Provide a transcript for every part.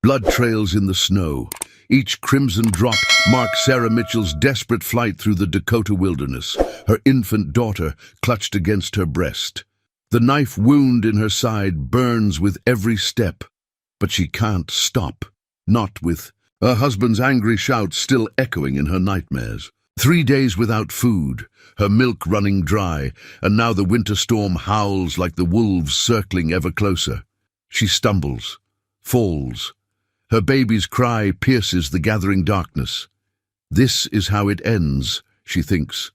Blood trails in the snow. Each crimson drop marked Sarah Mitchell's desperate flight through the Dakota wilderness, her infant daughter clutched against her breast. The knife wound in her side burns with every step, but she can't stop, not with her husband's angry shouts still echoing in her nightmares. 3 days without food, her milk running dry, and now the winter storm howls like the wolves circling ever closer. She stumbles, falls. Her baby's cry pierces the gathering darkness. This is how it ends, she thinks,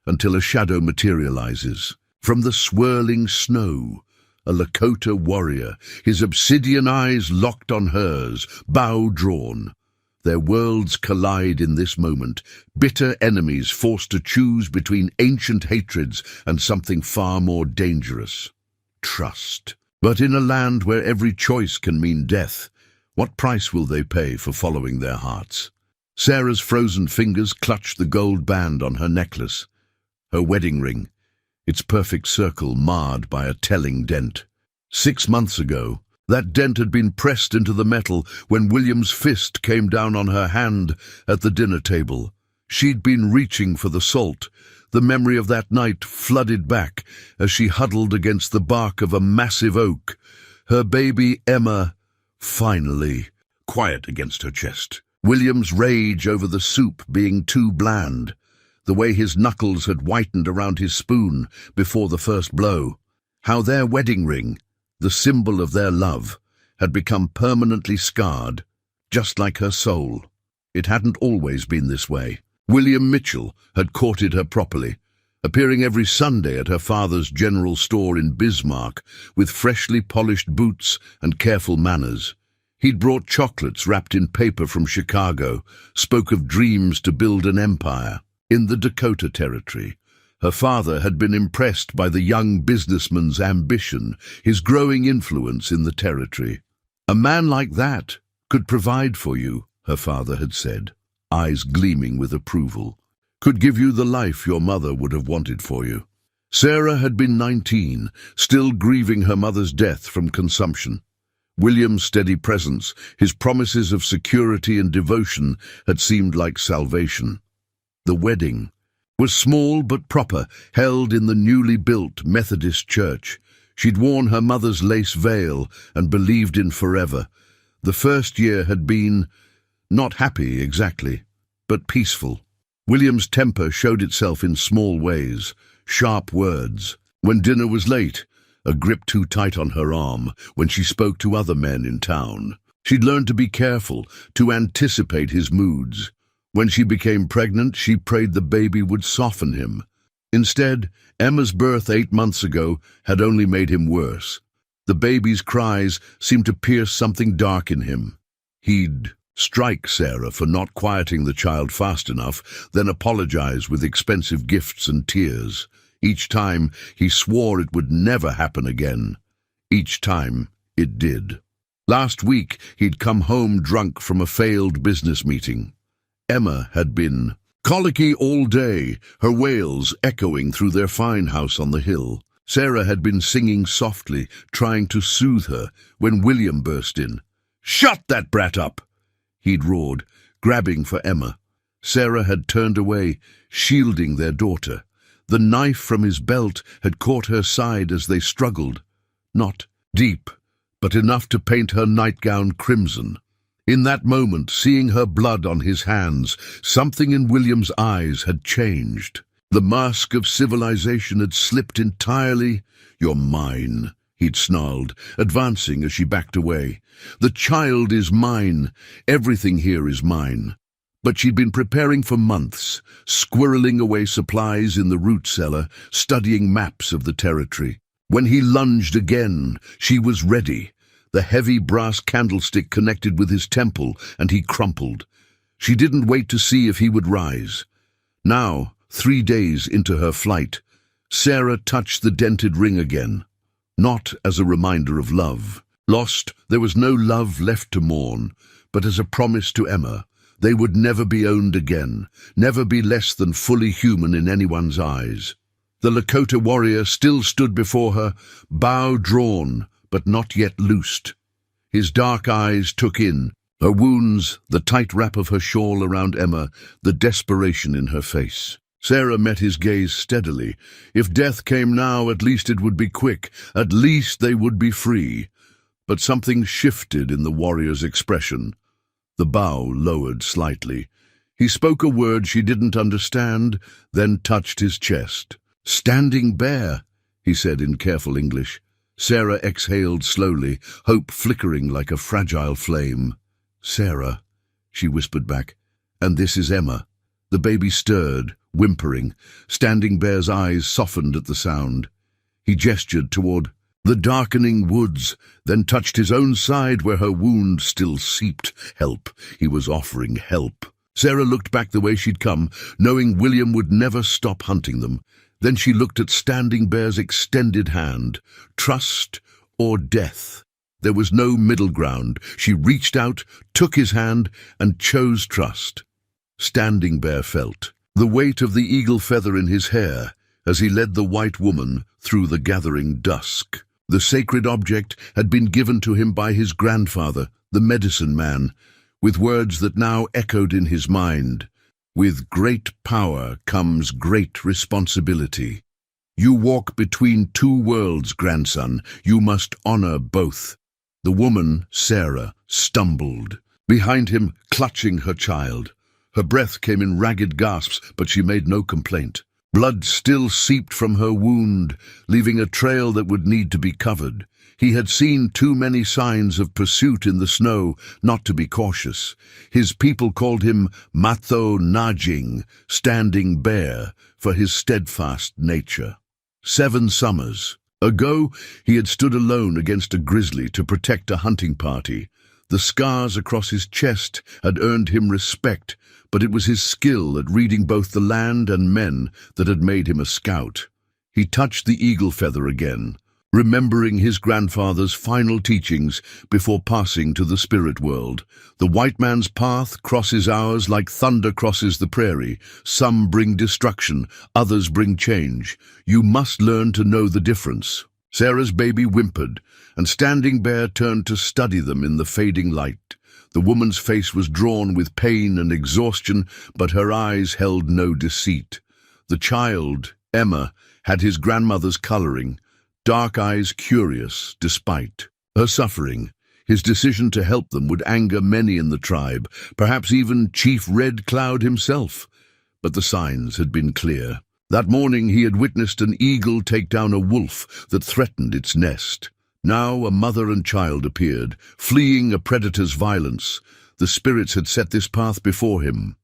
until a shadow materializes. From the swirling snow, a Lakota warrior, his obsidian eyes locked on hers, bow drawn. Their worlds collide in this moment, bitter enemies forced to choose between ancient hatreds and something far more dangerous: trust. But in a land where every choice can mean death, what price will they pay for following their hearts? Sarah's frozen fingers clutch the gold band on her necklace, her wedding ring, its perfect circle marred by a telling dent. 6 months ago, that dent had been pressed into the metal when William's fist came down on her hand at the dinner table. She'd been reaching for the salt. The memory of that night flooded back as she huddled against the bark of a massive oak, her baby Emma finally quiet against her chest. William's rage over the soup being too bland, the way his knuckles had whitened around his spoon before the first blow, how their wedding ring, the symbol of their love, had become permanently scarred, just like her soul. It hadn't always been this way. William Mitchell had courted her properly, appearing every Sunday at her father's general store in Bismarck with freshly polished boots and careful manners. He'd brought chocolates wrapped in paper from Chicago, spoke of dreams to build an empire. In the Dakota Territory, her father had been impressed by the young businessman's ambition, his growing influence in the territory. "A man like that could provide for you," her father had said, eyes gleaming with approval. "Could give you the life your mother would have wanted for you." Sarah had been 19, still grieving her mother's death from consumption. William's steady presence, his promises of security and devotion, had seemed like salvation. The wedding was small but proper, held in the newly built Methodist church. She'd worn her mother's lace veil and believed in forever. The first year had been not happy exactly, but peaceful. William's temper showed itself in small ways, sharp words. When dinner was late, a grip too tight on her arm when she spoke to other men in town. She'd learned to be careful, to anticipate his moods. When she became pregnant, she prayed the baby would soften him. Instead, Emma's birth 8 months ago had only made him worse. The baby's cries seemed to pierce something dark in him. He'd strike Sarah for not quieting the child fast enough, then apologize with expensive gifts and tears. Each time, he swore it would never happen again. Each time, it did. Last week, he'd come home drunk from a failed business meeting. Emma had been colicky all day, her wails echoing through their fine house on the hill. Sarah had been singing softly, trying to soothe her, when William burst in. "Shut that brat up!" he'd roared, grabbing for Emma. Sarah had turned away, shielding their daughter. The knife from his belt had caught her side as they struggled. Not deep, but enough to paint her nightgown crimson. In that moment, seeing her blood on his hands, something in William's eyes had changed. The mask of civilization had slipped entirely. "You're mine," he'd snarled, advancing as she backed away. "The child is mine. Everything here is mine." But she'd been preparing for months, squirreling away supplies in the root cellar, studying maps of the territory. When he lunged again, she was ready. The heavy brass candlestick connected with his temple, and he crumpled. She didn't wait to see if he would rise. Now, 3 days into her flight, Sarah touched the dented ring again. Not as a reminder of love. Lost, there was no love left to mourn, but as a promise to Emma. They would never be owned again, never be less than fully human in anyone's eyes. The Lakota warrior still stood before her, bow drawn, but not yet loosed. His dark eyes took in her wounds, the tight wrap of her shawl around Emma, the desperation in her face. Sarah met his gaze steadily. If death came now, at least it would be quick. At least they would be free. But something shifted in the warrior's expression. The bow lowered slightly. He spoke a word she didn't understand, then touched his chest. "Standing Bear," he said in careful English. Sarah exhaled slowly, hope flickering like a fragile flame. "Sarah," she whispered back, "and this is Emma." The baby stirred, whimpering. Standing Bear's eyes softened at the sound. He gestured toward the darkening woods, then touched his own side where her wound still seeped. Help. He was offering help. Sarah looked back the way she'd come, knowing William would never stop hunting them. Then she looked at Standing Bear's extended hand. Trust or death. There was no middle ground. She reached out, took his hand, and chose trust. Standing Bear felt the weight of the eagle feather in his hair as he led the white woman through the gathering dusk. The sacred object had been given to him by his grandfather, the medicine man, with words that now echoed in his mind. With great power comes great responsibility. You walk between two worlds, grandson. You must honor both. The woman, Sarah, stumbled. Behind him, clutching her child. Her breath came in ragged gasps, but she made no complaint. Blood still seeped from her wound, leaving a trail that would need to be covered. He had seen too many signs of pursuit in the snow not to be cautious. His people called him Matho Najing, Standing Bear, for his steadfast nature. 7 summers ago, he had stood alone against a grizzly to protect a hunting party. The scars across his chest had earned him respect, but it was his skill at reading both the land and men that had made him a scout. He touched the eagle feather again, remembering his grandfather's final teachings before passing to the spirit world. The white man's path crosses ours like thunder crosses the prairie. Some bring destruction, others bring change. You must learn to know the difference. Sarah's baby whimpered, and Standing Bear turned to study them in the fading light. The woman's face was drawn with pain and exhaustion, but her eyes held no deceit. The child, Emma, had his grandmother's coloring, dark eyes curious despite her suffering. His decision to help them would anger many in the tribe, perhaps even Chief Red Cloud himself. But the signs had been clear. That morning he had witnessed an eagle take down a wolf that threatened its nest. Now a mother and child appeared, fleeing a predator's violence. The spirits had set this path before him.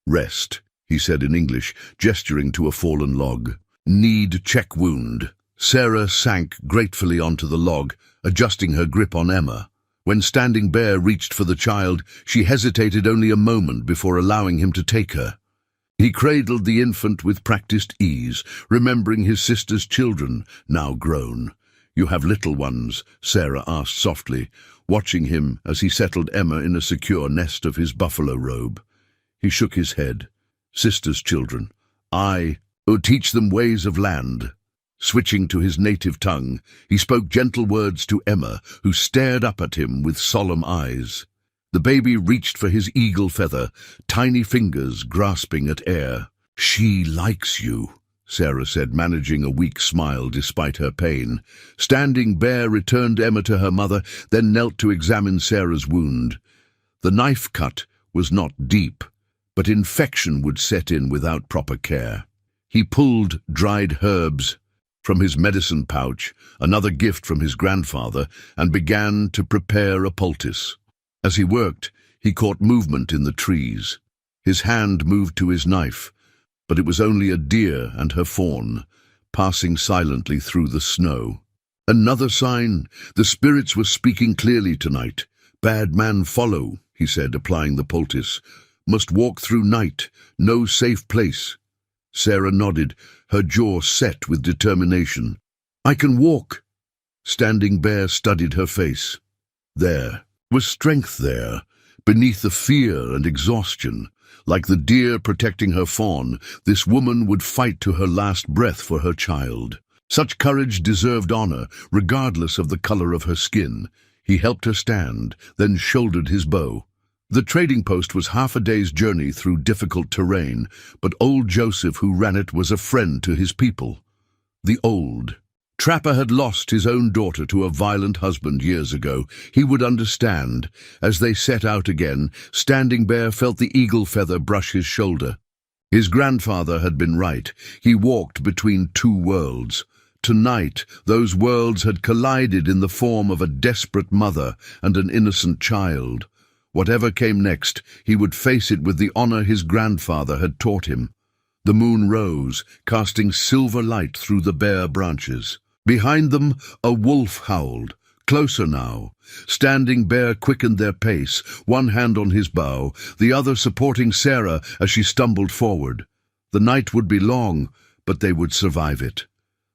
"Rest," he said in English, gesturing to a fallen log. "Need check wound." Sarah sank gratefully onto the log, adjusting her grip on Emma. When Standing Bear reached for the child, she hesitated only a moment before allowing him to take her. He cradled the infant with practiced ease, remembering his sister's children, now grown. "You have little ones?" Sarah asked softly, watching him as he settled Emma in a secure nest of his buffalo robe. He shook his head. "Sister's children. I would teach them ways of land." Switching to his native tongue, he spoke gentle words to Emma, who stared up at him with solemn eyes. The baby reached for his eagle feather, tiny fingers grasping at air. "She likes you," Sarah said, managing a weak smile despite her pain. Standing Bear returned Emma to her mother, then knelt to examine Sarah's wound. The knife cut was not deep, but infection would set in without proper care. He pulled dried herbs from his medicine pouch, another gift from his grandfather, and began to prepare a poultice. As he worked, he caught movement in the trees. His hand moved to his knife, but it was only a deer and her fawn, passing silently through the snow. Another sign. The spirits were speaking clearly tonight. "Bad man follow," he said, applying the poultice. "Must walk through night. No safe place." Sarah nodded, her jaw set with determination. "I can walk." Standing Bear studied her face. There was strength there, beneath the fear and exhaustion. Like the deer protecting her fawn, this woman would fight to her last breath for her child. Such courage deserved honor, regardless of the color of her skin. He helped her stand, then shouldered his bow. The trading post was half a day's journey through difficult terrain, but old Joseph who ran it was a friend to his people. The old trapper had lost his own daughter to a violent husband years ago. He would understand. As they set out again, Standing Bear felt the eagle feather brush his shoulder. His grandfather had been right. He walked between two worlds. Tonight, those worlds had collided in the form of a desperate mother and an innocent child. Whatever came next, he would face it with the honor his grandfather had taught him. The moon rose, casting silver light through the bare branches. Behind them, a wolf howled. Closer now. Standing Bear quickened their pace, one hand on his bow, the other supporting Sarah as she stumbled forward. The night would be long, but they would survive it.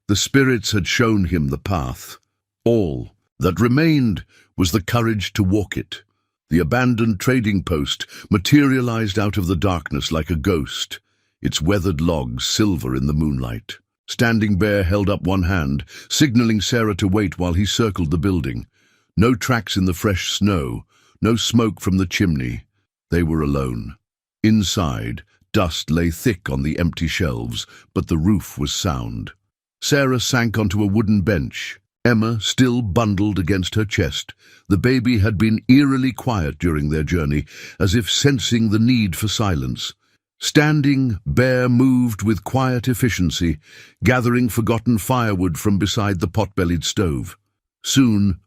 The spirits had shown him the path. All that remained was the courage to walk it. The abandoned trading post materialized out of the darkness like a ghost, its weathered logs silver in the moonlight. Standing Bear held up one hand, signaling Sarah to wait while he circled the building. No tracks in the fresh snow, no smoke from the chimney. They were alone. Inside, dust lay thick on the empty shelves, but the roof was sound. Sarah sank onto a wooden bench, Emma still bundled against her chest. The baby had been eerily quiet during their journey, as if sensing the need for silence. Standing Bear moved with quiet efficiency, gathering forgotten firewood from beside the pot-bellied stove. Soon,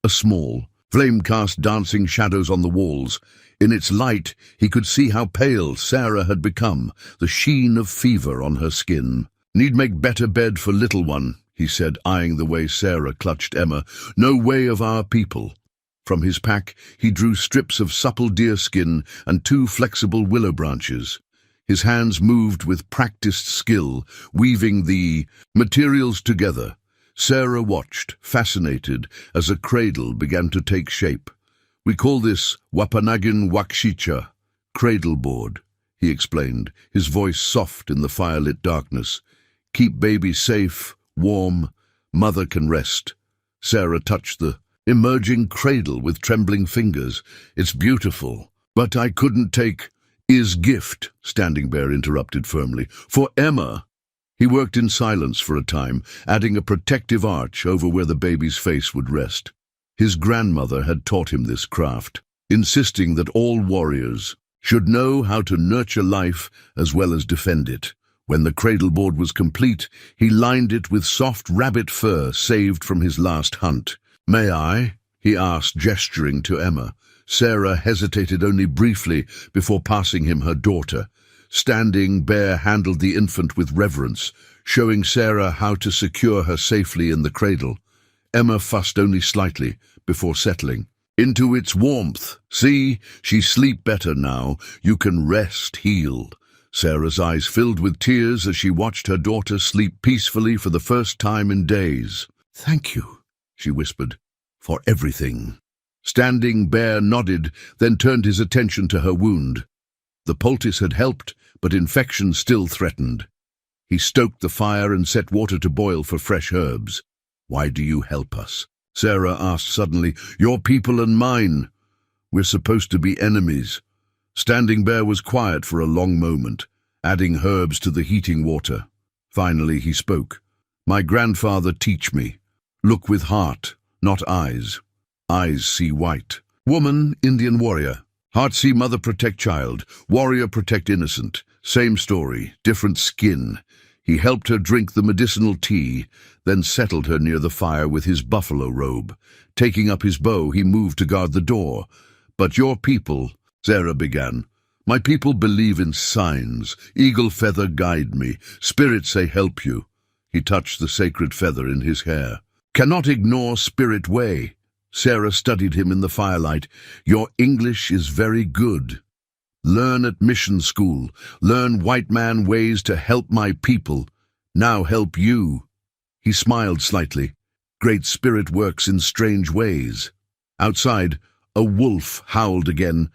a small flame cast dancing shadows on the walls. In its light, he could see how pale Sarah had become, the sheen of fever on her skin. "Need make better bed for little one," he said, eyeing the way Sarah clutched Emma. "No way of our people." From his pack, he drew strips of supple deerskin and 2 flexible willow branches. His hands moved with practiced skill, weaving the materials together. Sarah watched, fascinated, as a cradle began to take shape. "We call this Wapanagin Wakshicha, cradle board," he explained, his voice soft in the firelit darkness. "Keep baby safe, warm, mother can rest." Sarah touched the emerging cradle with trembling fingers. "It's beautiful, but I couldn't take is gift," Standing Bear interrupted firmly. "For Emma." He worked in silence for a time, adding a protective arch over where the baby's face would rest. His grandmother had taught him this craft, insisting that all warriors should know how to nurture life as well as defend it. When the cradle board was complete, he lined it with soft rabbit fur saved from his last hunt. "May I?" he asked, gesturing to Emma. Sarah hesitated only briefly before passing him her daughter. Standing Bear handled the infant with reverence, showing Sarah how to secure her safely in the cradle. Emma fussed only slightly before settling into its warmth. "See, she sleep better now. You can rest, heal." Sarah's eyes filled with tears as she watched her daughter sleep peacefully for the first time in days. "Thank you," she whispered, "for everything." Standing Bear nodded, then turned his attention to her wound. The poultice had helped, but infection still threatened. He stoked the fire and set water to boil for fresh herbs. "Why do you help us?" Sarah asked suddenly. "Your people and mine. We're supposed to be enemies." Standing Bear was quiet for a long moment, adding herbs to the heating water. Finally he spoke. "My grandfather teach me. Look with heart, not eyes. Eyes see white. Woman, Indian warrior. Heart see mother protect child. Warrior protect innocent. Same story, different skin." He helped her drink the medicinal tea, then settled her near the fire with his buffalo robe. Taking up his bow, he moved to guard the door. "But your people," Sarah began. "My people believe in signs. Eagle feather guide me. Spirit say help you." He touched the sacred feather in his hair. "Cannot ignore spirit way." Sarah studied him in the firelight. "Your English is very good. Learn at mission school. Learn white man ways to help my people. Now help you." He smiled slightly. "Great Spirit works in strange ways." Outside, a wolf howled again,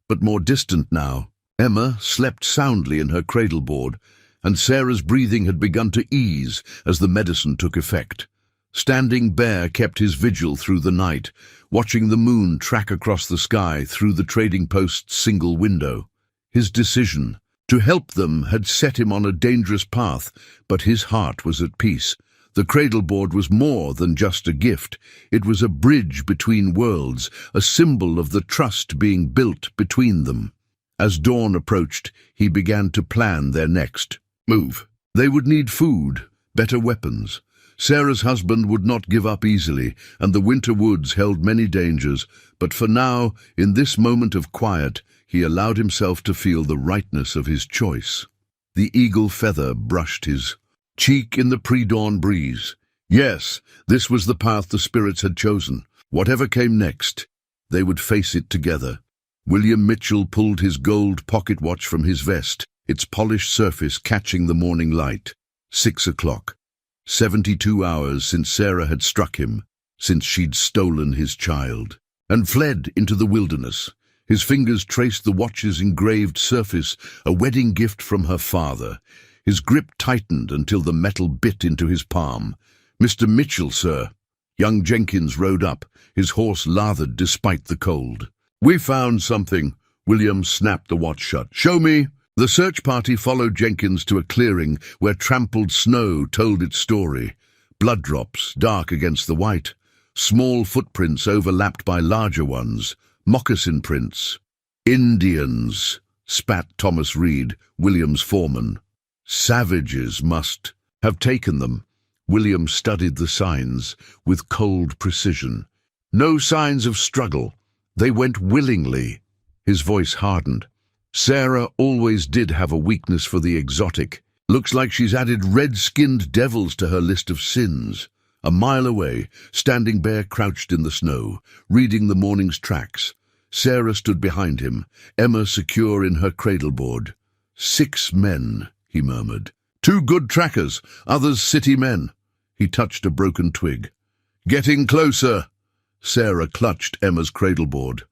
but more distant now. Emma slept soundly in her cradle board, and Sarah's breathing had begun to ease as the medicine took effect. Standing Bear kept his vigil through the night, watching the moon track across the sky through the trading post's single window. His decision to help them had set him on a dangerous path, but his heart was at peace. The cradleboard was more than just a gift. It was a bridge between worlds, a symbol of the trust being built between them. As dawn approached, he began to plan their next move. They would need food, better weapons. Sarah's husband would not give up easily, and the winter woods held many dangers, but for now, in this moment of quiet, he allowed himself to feel the rightness of his choice. The eagle feather brushed his cheek in the pre-dawn breeze. Yes, this was the path the spirits had chosen. Whatever came next, they would face it together. William Mitchell pulled his gold pocket watch from his vest, its polished surface catching the morning light. 6 o'clock. 72 hours since Sarah had struck him, since she'd stolen his child, and fled into the wilderness. His fingers traced the watch's engraved surface, a wedding gift from her father. His grip tightened until the metal bit into his palm. "Mr. Mitchell, sir." Young Jenkins rode up, his horse lathered despite the cold. "We found something." William snapped the watch shut. "Show me." The search party followed Jenkins to a clearing where trampled snow told its story. Blood drops, dark against the white. Small footprints overlapped by larger ones. Moccasin prints. "Indians," spat Thomas Reed, William's foreman. "Savages must have taken them." William studied the signs with cold precision. No signs of struggle. They went willingly. His voice hardened. "Sarah always did have a weakness for the exotic. Looks like she's added red-skinned devils to her list of sins." A mile away, Standing Bear crouched in the snow, reading the morning's tracks. Sarah stood behind him, Emma secure in her cradleboard. 6 men, he murmured. 2 good trackers, others city men. He touched a broken twig. "Getting closer." Sarah clutched Emma's cradleboard.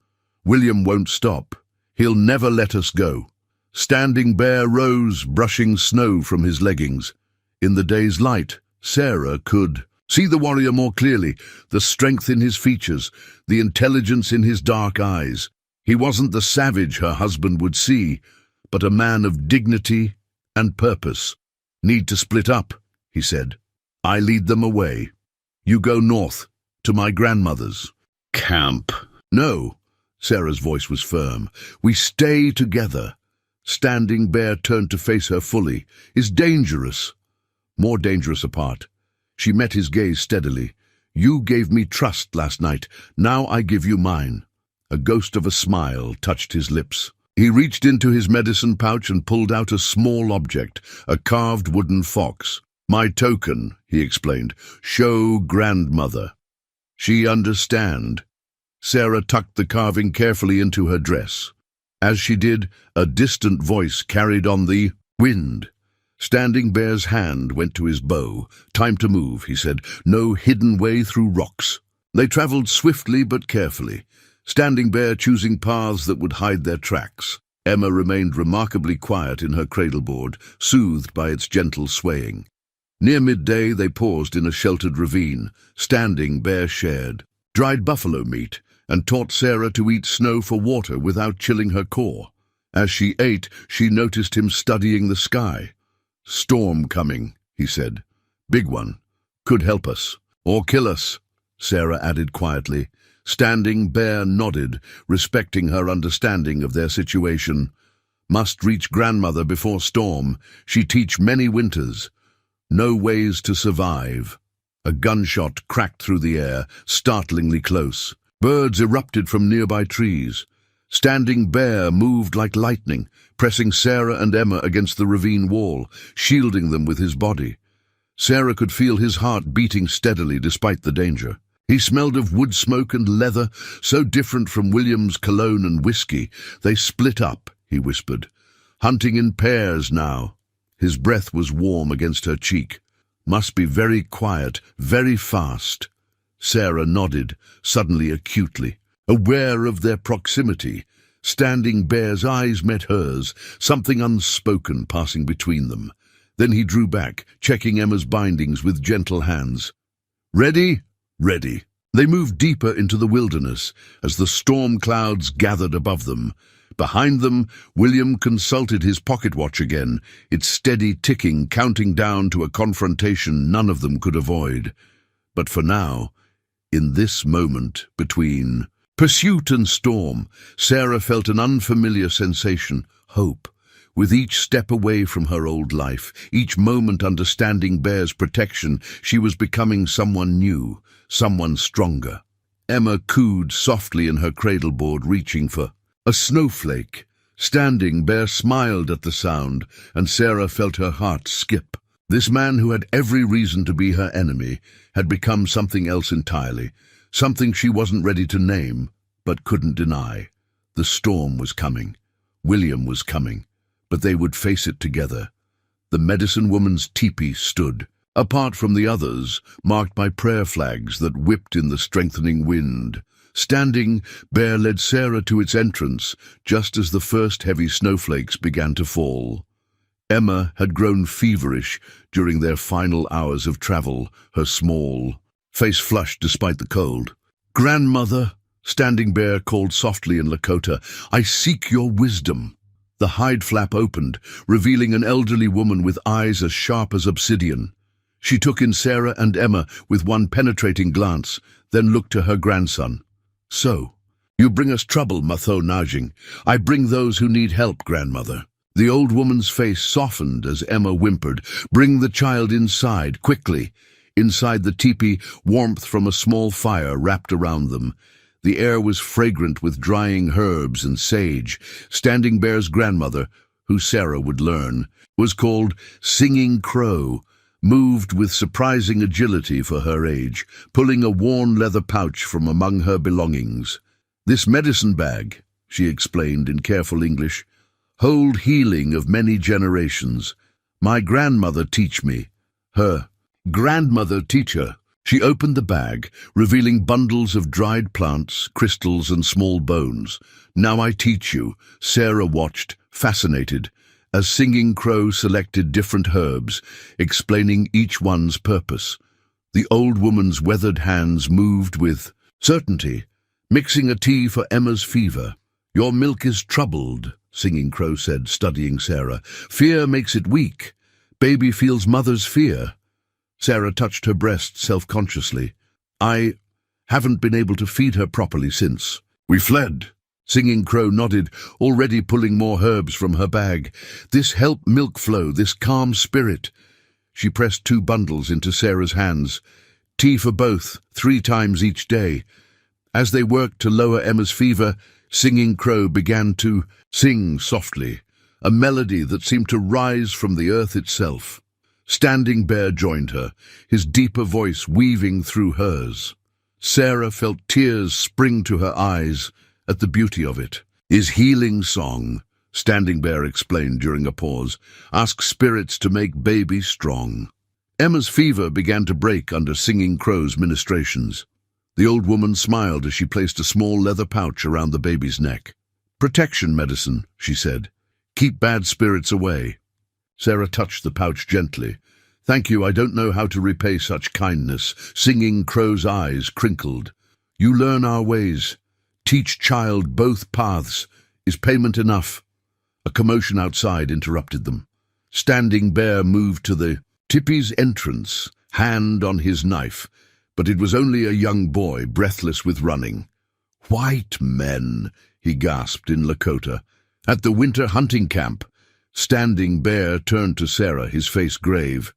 "William won't stop. He'll never let us go." Standing Bear rose, brushing snow from his leggings. In the day's light, Sarah could see the warrior more clearly, the strength in his features, the intelligence in his dark eyes. He wasn't the savage her husband would see, but a man of dignity and purpose. "Need to split up," he said. "I lead them away. You go north, to my grandmother's." "Camp." "No." Sarah's voice was firm. "We stay together." Standing Bear turned to face her fully. "Is dangerous." "More dangerous apart." She met his gaze steadily. "You gave me trust last night. Now I give you mine." A ghost of a smile touched his lips. He reached into his medicine pouch and pulled out a small object, a carved wooden fox. "My token," he explained. "Show grandmother. She understand." Sarah tucked the carving carefully into her dress. As she did, a distant voice carried on the wind. Standing Bear's hand went to his bow. "Time to move," he said. "No hidden way through rocks." They traveled swiftly but carefully, Standing Bear choosing paths that would hide their tracks. Emma remained remarkably quiet in her cradleboard, soothed by its gentle swaying. Near midday they paused in a sheltered ravine. Standing Bear shared dried buffalo meat and taught Sarah to eat snow for water without chilling her core. As she ate, she noticed him studying the sky. "Storm coming," he said. "Big one. Could help us. Or kill us," Sarah added quietly. Standing Bear nodded, respecting her understanding of their situation. "Must reach grandmother before storm. She teach many winters. No ways to survive." A gunshot cracked through the air, startlingly close. Birds erupted from nearby trees. Standing Bear moved like lightning, pressing Sarah and Emma against the ravine wall, shielding them with his body. Sarah could feel his heart beating steadily despite the danger. He smelled of wood smoke and leather, so different from William's cologne and whiskey. "They split up," he whispered. "Hunting in pairs now." His breath was warm against her cheek. "Must be very quiet, very fast." Sarah nodded, suddenly acutely, aware of their proximity. Standing Bear's eyes met hers, something unspoken passing between them. Then he drew back, checking Emma's bindings with gentle hands. Ready? Ready. They moved deeper into the wilderness as the storm clouds gathered above them. Behind them, William consulted his pocket watch again, its steady ticking counting down to a confrontation none of them could avoid. But for now, in this moment between pursuit and storm, Sarah felt an unfamiliar sensation, hope. With each step away from her old life, each moment understanding Bear's protection, she was becoming someone new, someone stronger. Emma cooed softly in her cradleboard, reaching for a snowflake. Standing, Bear smiled at the sound, and Sarah felt her heart skip. This man who had every reason to be her enemy had become something else entirely, something she wasn't ready to name, but couldn't deny. The storm was coming. William was coming. But they would face it together. The medicine woman's teepee stood, apart from the others, marked by prayer flags that whipped in the strengthening wind. Standing, Bear led Sarah to its entrance, just as the first heavy snowflakes began to fall. Emma had grown feverish during their final hours of travel, her small face flushed despite the cold. "Grandmother," Standing Bear called softly in Lakota, "I seek your wisdom." The hide flap opened, revealing an elderly woman with eyes as sharp as obsidian. She took in Sarah and Emma with one penetrating glance, then looked to her grandson. "So, you bring us trouble, Matho Najing. I bring those who need help, grandmother." The old woman's face softened as Emma whimpered, "Bring the child inside, quickly." Inside the teepee, warmth from a small fire wrapped around them. The air was fragrant with drying herbs and sage. Standing Bear's grandmother, who Sarah would learn, was called Singing Crow, moved with surprising agility for her age, pulling a worn leather pouch from among her belongings. "This medicine bag," she explained in careful English, "hold healing of many generations. My grandmother teach me. Her grandmother teach her." She opened the bag, revealing bundles of dried plants, crystals, and small bones. "Now I teach you," Sarah watched, fascinated, as Singing Crow selected different herbs, explaining each one's purpose. The old woman's weathered hands moved with certainty, mixing a tea for Emma's fever. "Your milk is troubled," Singing Crow said, studying Sarah. "Fear makes it weak. Baby feels mother's fear." Sarah touched her breast self-consciously. "I haven't been able to feed her properly since we fled." Singing Crow nodded, already pulling more herbs from her bag. "This help milk flow, this calm spirit." She pressed 2 bundles into Sarah's hands. "Tea for both, 3 times each day." As they worked to lower Emma's fever, Singing Crow began to sing softly, a melody that seemed to rise from the earth itself. Standing Bear joined her, his deeper voice weaving through hers. Sarah felt tears spring to her eyes at the beauty of it. "Is healing song," Standing Bear explained during a pause. "Ask spirits to make baby strong." Emma's fever began to break under Singing Crow's ministrations. The old woman smiled as she placed a small leather pouch around the baby's neck. "Protection medicine," she said. "Keep bad spirits away." Sarah touched the pouch gently. "Thank you, I don't know how to repay such kindness." Singing Crow's eyes crinkled. "You learn our ways. Teach child both paths. Is payment enough?" A commotion outside interrupted them. Standing Bear moved to the teepee's entrance, hand on his knife, but it was only a young boy, breathless with running. "White men," he gasped in Lakota. "At the winter hunting camp." Standing Bear turned to Sarah, his face grave.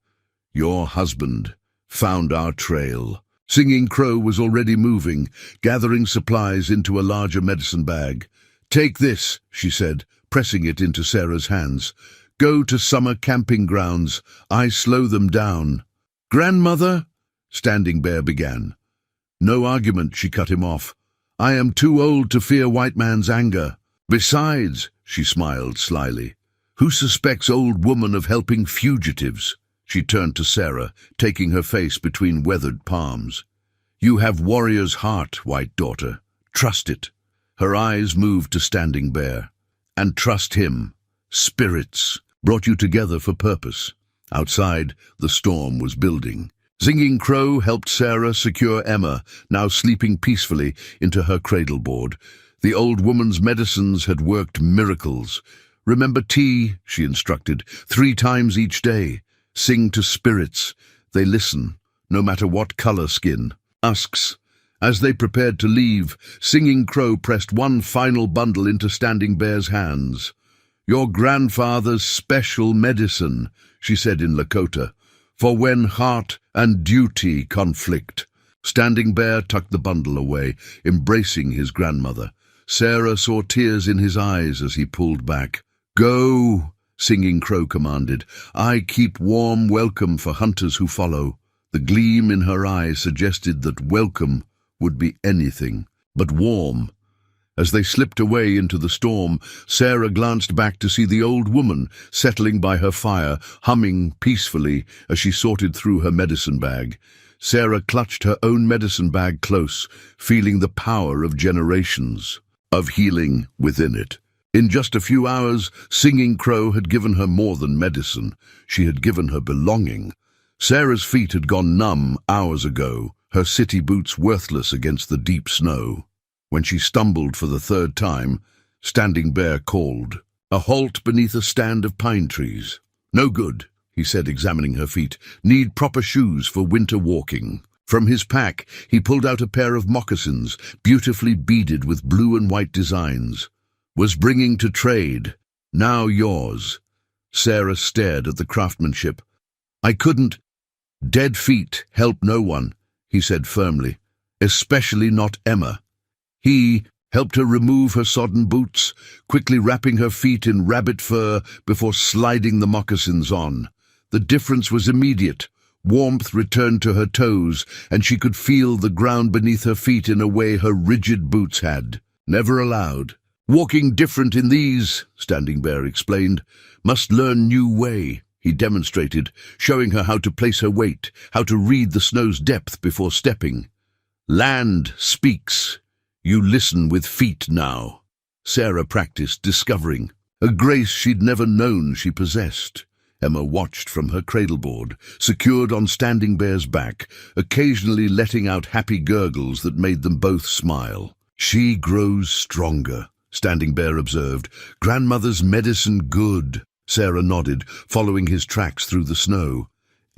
"Your husband found our trail." Singing Crow was already moving, gathering supplies into a larger medicine bag. "Take this," she said, pressing it into Sarah's hands. "Go to summer camping grounds. I slow them down." "Grandmother?" Standing Bear began. No argument, she cut him off. "I am too old to fear white man's anger. Besides," she smiled slyly, "who suspects old woman of helping fugitives?" She turned to Sarah, taking her face between weathered palms. "You have warrior's heart, white daughter. Trust it." Her eyes moved to Standing Bear. "And trust him. Spirits brought you together for purpose." Outside, the storm was building. Singing Crow helped Sarah secure Emma, now sleeping peacefully, into her cradleboard. The old woman's medicines had worked miracles. "Remember tea," she instructed, 3 times each day. "Sing to spirits. They listen, no matter what color skin." Asks. As they prepared to leave, Singing Crow pressed one final bundle into Standing Bear's hands. "Your grandfather's special medicine," she said in Lakota, "for when heart and duty conflict." Standing Bear tucked the bundle away, embracing his grandmother. Sarah saw tears in his eyes as he pulled back. "Go," Singing Crow commanded. "I keep warm welcome for hunters who follow." The gleam in her eye suggested that welcome would be anything but warm. As they slipped away into the storm, Sarah glanced back to see the old woman settling by her fire, humming peacefully as she sorted through her medicine bag. Sarah clutched her own medicine bag close, feeling the power of generations of healing within it. In just a few hours, Singing Crow had given her more than medicine. She had given her belonging. Sarah's feet had gone numb hours ago, her city boots worthless against the deep snow. When she stumbled for the 3rd time, Standing Bear called. A halt beneath a stand of pine trees. "No good," he said, examining her feet. "Need proper shoes for winter walking." From his pack, he pulled out a pair of moccasins, beautifully beaded with blue and white designs. "Was bringing to trade. Now yours." Sarah stared at the craftsmanship. "I couldn't." "Dead feet help no one," he said firmly, "especially not Emma." He helped her remove her sodden boots, quickly wrapping her feet in rabbit fur before sliding the moccasins on. The difference was immediate. Warmth returned to her toes, and she could feel the ground beneath her feet in a way her rigid boots had. "Never allowed. Walking different in these," Standing Bear explained. "Must learn new way." He demonstrated, showing her how to place her weight, how to read the snow's depth before stepping. "Land speaks. You listen with feet now." Sarah practiced, discovering a grace she'd never known she possessed. Emma watched from her cradleboard, secured on Standing Bear's back, occasionally letting out happy gurgles that made them both smile. "She grows stronger," Standing Bear observed. "Grandmother's medicine good." Sarah nodded, following his tracks through the snow.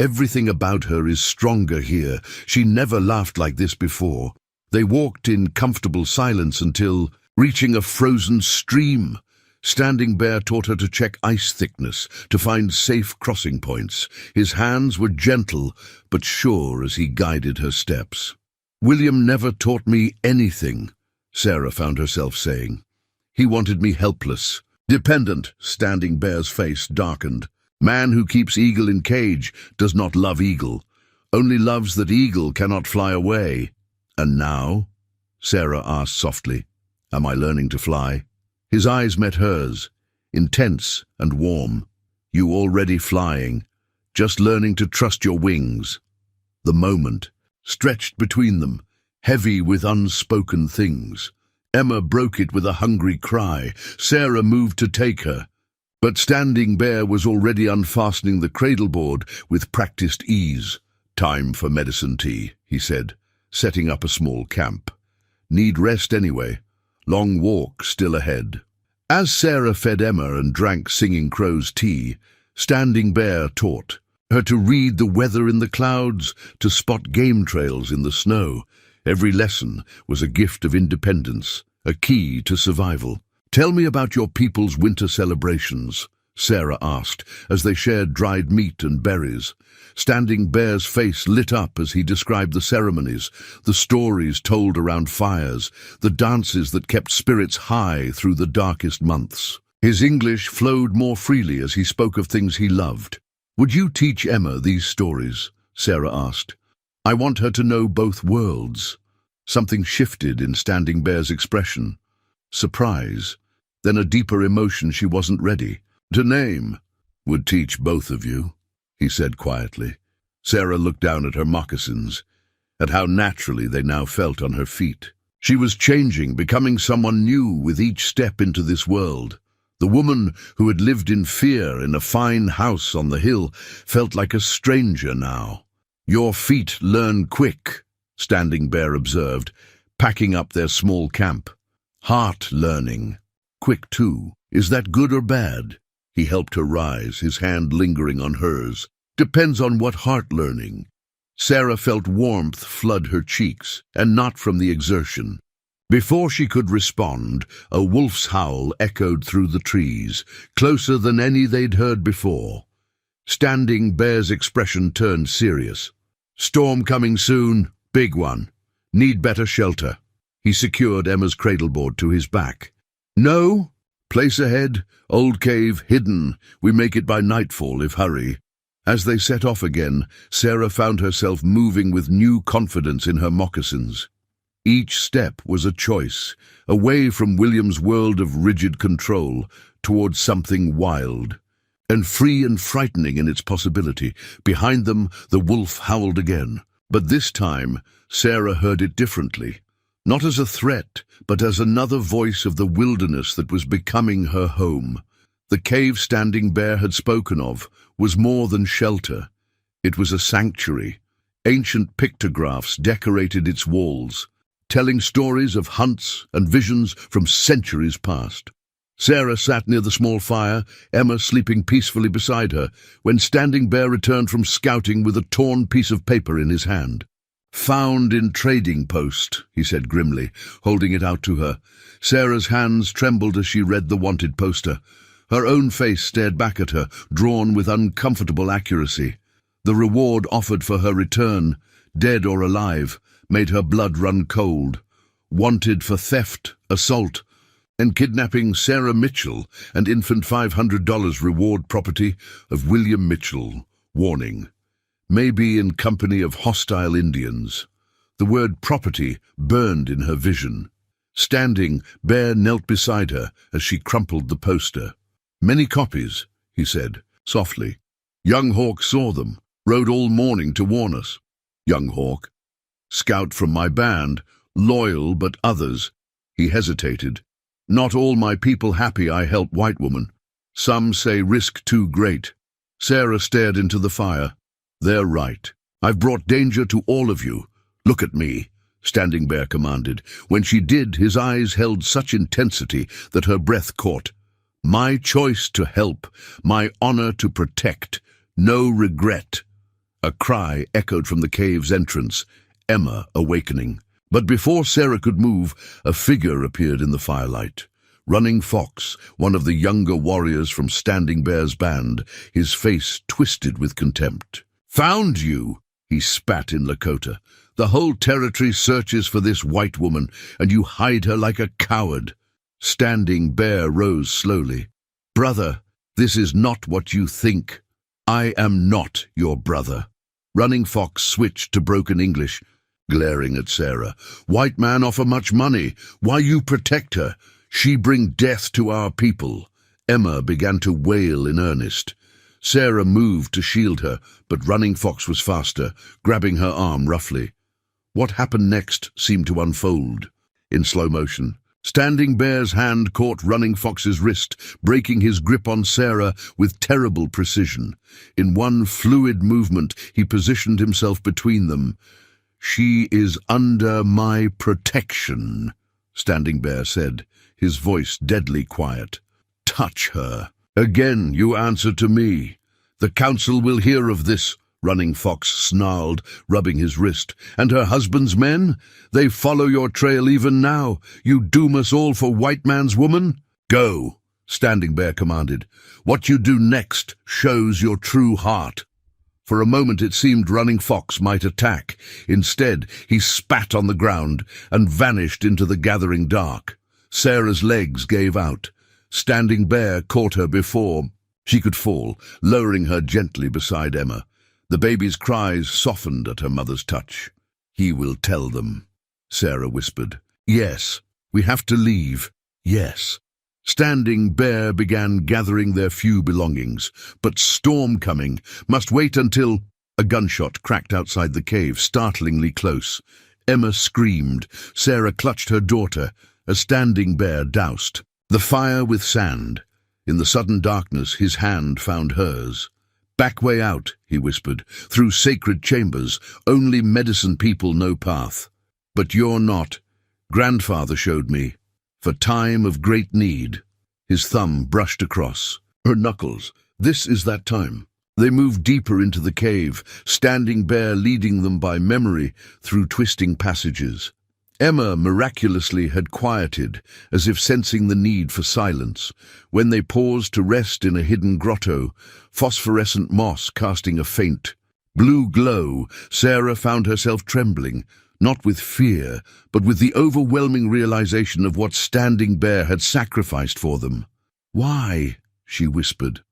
"Everything about her is stronger here. She never laughed like this before." They walked in comfortable silence until, reaching a frozen stream, Standing Bear taught her to check ice thickness, to find safe crossing points. His hands were gentle, but sure as he guided her steps. "William never taught me anything," Sarah found herself saying. "He wanted me helpless. Dependent." Standing Bear's face darkened. "Man who keeps eagle in cage does not love eagle, only loves that eagle cannot fly away." "And now?" Sarah asked softly. "Am I learning to fly?" His eyes met hers, intense and warm. "You already flying, just learning to trust your wings." The moment stretched between them, heavy with unspoken things. Emma broke it with a hungry cry. Sarah moved to take her, but Standing Bear was already unfastening the cradleboard with practiced ease. "Time for medicine tea," he said, setting up a small camp. "Need rest anyway. Long walk still ahead." As Sarah fed Emma and drank Singing Crow's tea, Standing Bear taught her to read the weather in the clouds, to spot game trails in the snow. Every lesson was a gift of independence, a key to survival. "Tell me about your people's winter celebrations," Sarah asked, as they shared dried meat and berries. Standing Bear's face lit up as he described the ceremonies, the stories told around fires, the dances that kept spirits high through the darkest months. His English flowed more freely as he spoke of things he loved. "Would you teach Emma these stories?" Sarah asked. "I want her to know both worlds." Something shifted in Standing Bear's expression. Surprise, then a deeper emotion she wasn't ready to name. "Would teach both of you," he said quietly. Sarah looked down at her moccasins, at how naturally they now felt on her feet. She was changing, becoming someone new with each step into this world. The woman who had lived in fear in a fine house on the hill felt like a stranger now. Your feet learn quick, Standing Bear observed, packing up their small camp. Heart learning. Quick too. Is that good or bad? He helped her rise, his hand lingering on hers. Depends on what heart learning. Sarah felt warmth flood her cheeks, and not from the exertion. Before she could respond, a wolf's howl echoed through the trees, closer than any they'd heard before. Standing Bear's expression turned serious. Storm coming soon, big one. Need better shelter. He secured Emma's cradleboard to his back. No? Place ahead, old cave, hidden. We make it by nightfall if hurry. As they set off again, Sarah found herself moving with new confidence in her moccasins. Each step was a choice, away from William's world of rigid control, towards something wild. And free and frightening in its possibility. Behind them, the wolf howled again. But this time, Sarah heard it differently. Not as a threat, but as another voice of the wilderness that was becoming her home. The cave Standing Bear had spoken of was more than shelter. It was a sanctuary. Ancient pictographs decorated its walls, telling stories of hunts and visions from centuries past. Sarah sat near the small fire, Emma sleeping peacefully beside her, when Standing Bear returned from scouting with a torn piece of paper in his hand. Found in trading post, he said grimly, holding it out to her. Sarah's hands trembled as she read the wanted poster. Her own face stared back at her, drawn with uncomfortable accuracy. The reward offered for her return, dead or alive, made her blood run cold. Wanted for theft, assault, and kidnapping Sarah Mitchell, and infant $500 reward property of William Mitchell. Warning. May be in company of hostile Indians. The word property burned in her vision. Standing, Bear knelt beside her as she crumpled the poster. Many copies, he said, softly. Young Hawk saw them, rode all morning to warn us. Young Hawk. Scout from my band, loyal but others. He hesitated. Not all my people happy I help white woman. Some say risk too great. Sarah stared into the fire. They're right. I've brought danger to all of you. Look at me, Standing Bear commanded. When she did, his eyes held such intensity that her breath caught. My choice to help, my honor to protect, no regret. A cry echoed from the cave's entrance, Emma awakening. But before Sarah could move, a figure appeared in the firelight. Running Fox, one of the younger warriors from Standing Bear's band, his face twisted with contempt. Found you, he spat in Lakota. The whole territory searches for this white woman, and you hide her like a coward. Standing Bear rose slowly. Brother, this is not what you think. I am not your brother. Running Fox switched to broken English, glaring at Sarah. White man offer much money. Why you protect her? She bring death to our people. Emma began to wail in earnest. Sarah moved to shield her, but Running Fox was faster, grabbing her arm roughly. What happened next seemed to unfold in slow motion. Standing Bear's hand caught Running Fox's wrist, breaking his grip on Sarah with terrible precision. In one fluid movement, he positioned himself between them. She is under my protection, Standing Bear said, his voice deadly quiet. Touch her. Again you answer to me. The council will hear of this, Running Fox snarled, rubbing his wrist. And her husband's men? They follow your trail even now. You doom us all for white man's woman? Go, Standing Bear commanded. What you do next shows your true heart. For a moment it seemed Running Fox might attack. Instead, he spat on the ground and vanished into the gathering dark. Sarah's legs gave out. Standing Bear caught her before she could fall, lowering her gently beside Emma. The baby's cries softened at her mother's touch. He will tell them, Sarah whispered. Yes, we have to leave. Yes. Standing Bear began gathering their few belongings, but storm coming must wait until... A gunshot cracked outside the cave, startlingly close. Emma screamed. Sarah clutched her daughter, as Standing Bear doused the fire with sand. In the sudden darkness, his hand found hers. Back way out, he whispered, through sacred chambers. Only medicine people know path. But you're not. Grandfather showed me. For time of great need. His thumb brushed across. Her knuckles. This is that time. They moved deeper into the cave, Standing Bear leading them by memory through twisting passages. Emma miraculously had quieted, as if sensing the need for silence. When they paused to rest in a hidden grotto, phosphorescent moss casting a faint blue glow, Sarah found herself trembling, not with fear, but with the overwhelming realization of what Standing Bear had sacrificed for them. "Why?" she whispered.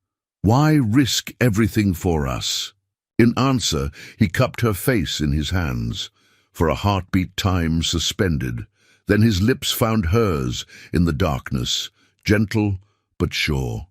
"Why risk everything for us?" In answer, he cupped her face in his hands. For a heartbeat time suspended. Then his lips found hers in the darkness, gentle but sure.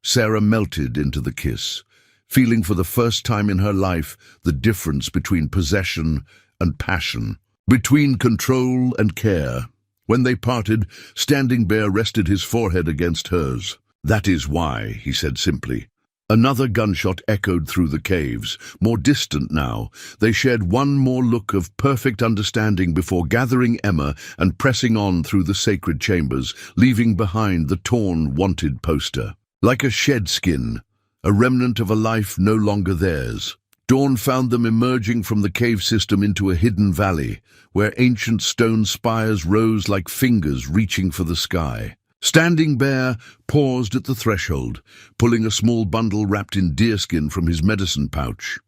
Sarah melted into the kiss, feeling for the first time in her life the difference between possession and passion, between control and care. When they parted, Standing Bear rested his forehead against hers. "That is why," he said simply. Another gunshot echoed through the caves, more distant now. They shared one more look of perfect understanding before gathering Emma and pressing on through the sacred chambers, leaving behind the torn wanted poster. Like a shed skin, a remnant of a life no longer theirs. Dawn found them emerging from the cave system into a hidden valley, where ancient stone spires rose like fingers reaching for the sky. Standing Bear paused at the threshold, pulling a small bundle wrapped in deerskin from his medicine pouch.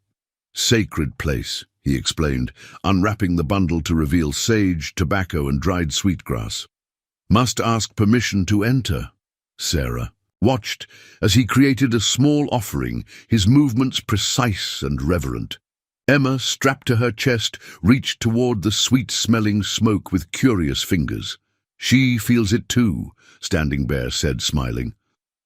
"Sacred place," he explained, unwrapping the bundle to reveal sage, tobacco, and dried sweetgrass. "Must ask permission to enter." Sarah watched as he created a small offering, his movements precise and reverent. Emma, strapped to her chest, reached toward the sweet-smelling smoke with curious fingers. "She feels it too," Standing Bear said, smiling.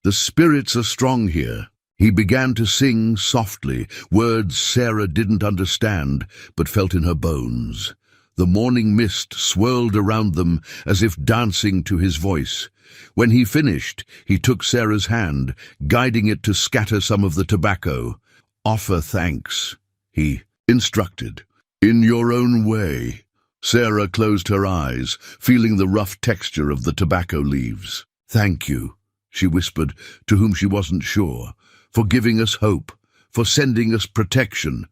"The spirits are strong here." He began to sing softly, words Sarah didn't understand but felt in her bones. The morning mist swirled around them as if dancing to his voice. When he finished, he took Sarah's hand, guiding it to scatter some of the tobacco. "Offer thanks," he instructed. "In your own way." Sarah closed her eyes, feeling the rough texture of the tobacco leaves. "Thank you," she whispered, to whom she wasn't sure, "for giving us hope, for sending us protection,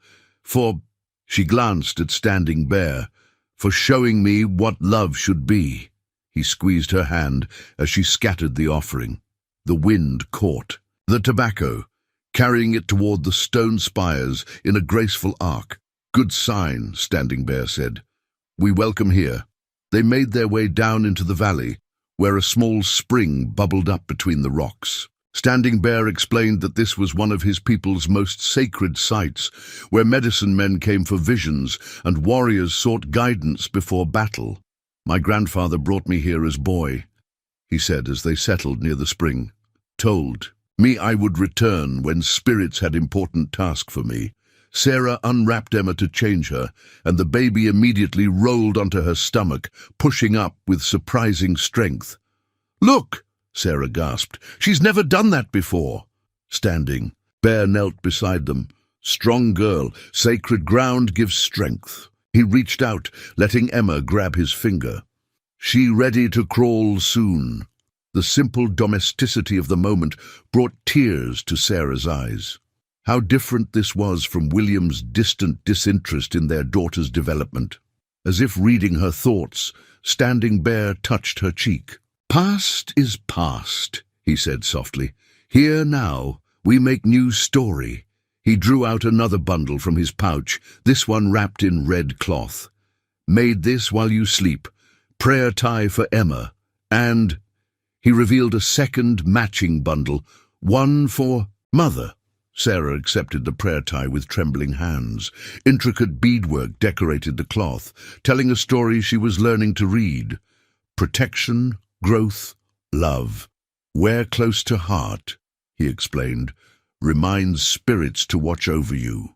for—" she glanced at Standing Bear, "for showing me what love should be." He squeezed her hand as she scattered the offering. The wind caught the tobacco, carrying it toward the stone spires in a graceful arc. "Good sign," Standing Bear said. "We welcome here." They made their way down into the valley, where a small spring bubbled up between the rocks. Standing Bear explained that this was one of his people's most sacred sites, where medicine men came for visions and warriors sought guidance before battle. "My grandfather brought me here as boy," he said as they settled near the spring. "Told me I would return when spirits had important task for me." Sarah unwrapped Emma to change her, and the baby immediately rolled onto her stomach, pushing up with surprising strength. "Look!" Sarah gasped. "She's never done that before." Standing Bear knelt beside them. "Strong girl, sacred ground gives strength." He reached out, letting Emma grab his finger. "She ready to crawl soon." The simple domesticity of the moment brought tears to Sarah's eyes. How different this was from William's distant disinterest in their daughter's development. As if reading her thoughts, Standing Bear touched her cheek. "Past is past," he said softly. "Here now, we make new story." He drew out another bundle from his pouch, this one wrapped in red cloth. "Made this while you sleep. Prayer tie for Emma. And—" he revealed a second matching bundle, one for Mother. Sarah accepted the prayer tie with trembling hands. Intricate beadwork decorated the cloth, telling a story she was learning to read. Protection, growth, love. Wear close to heart, he explained. Reminds spirits to watch over you.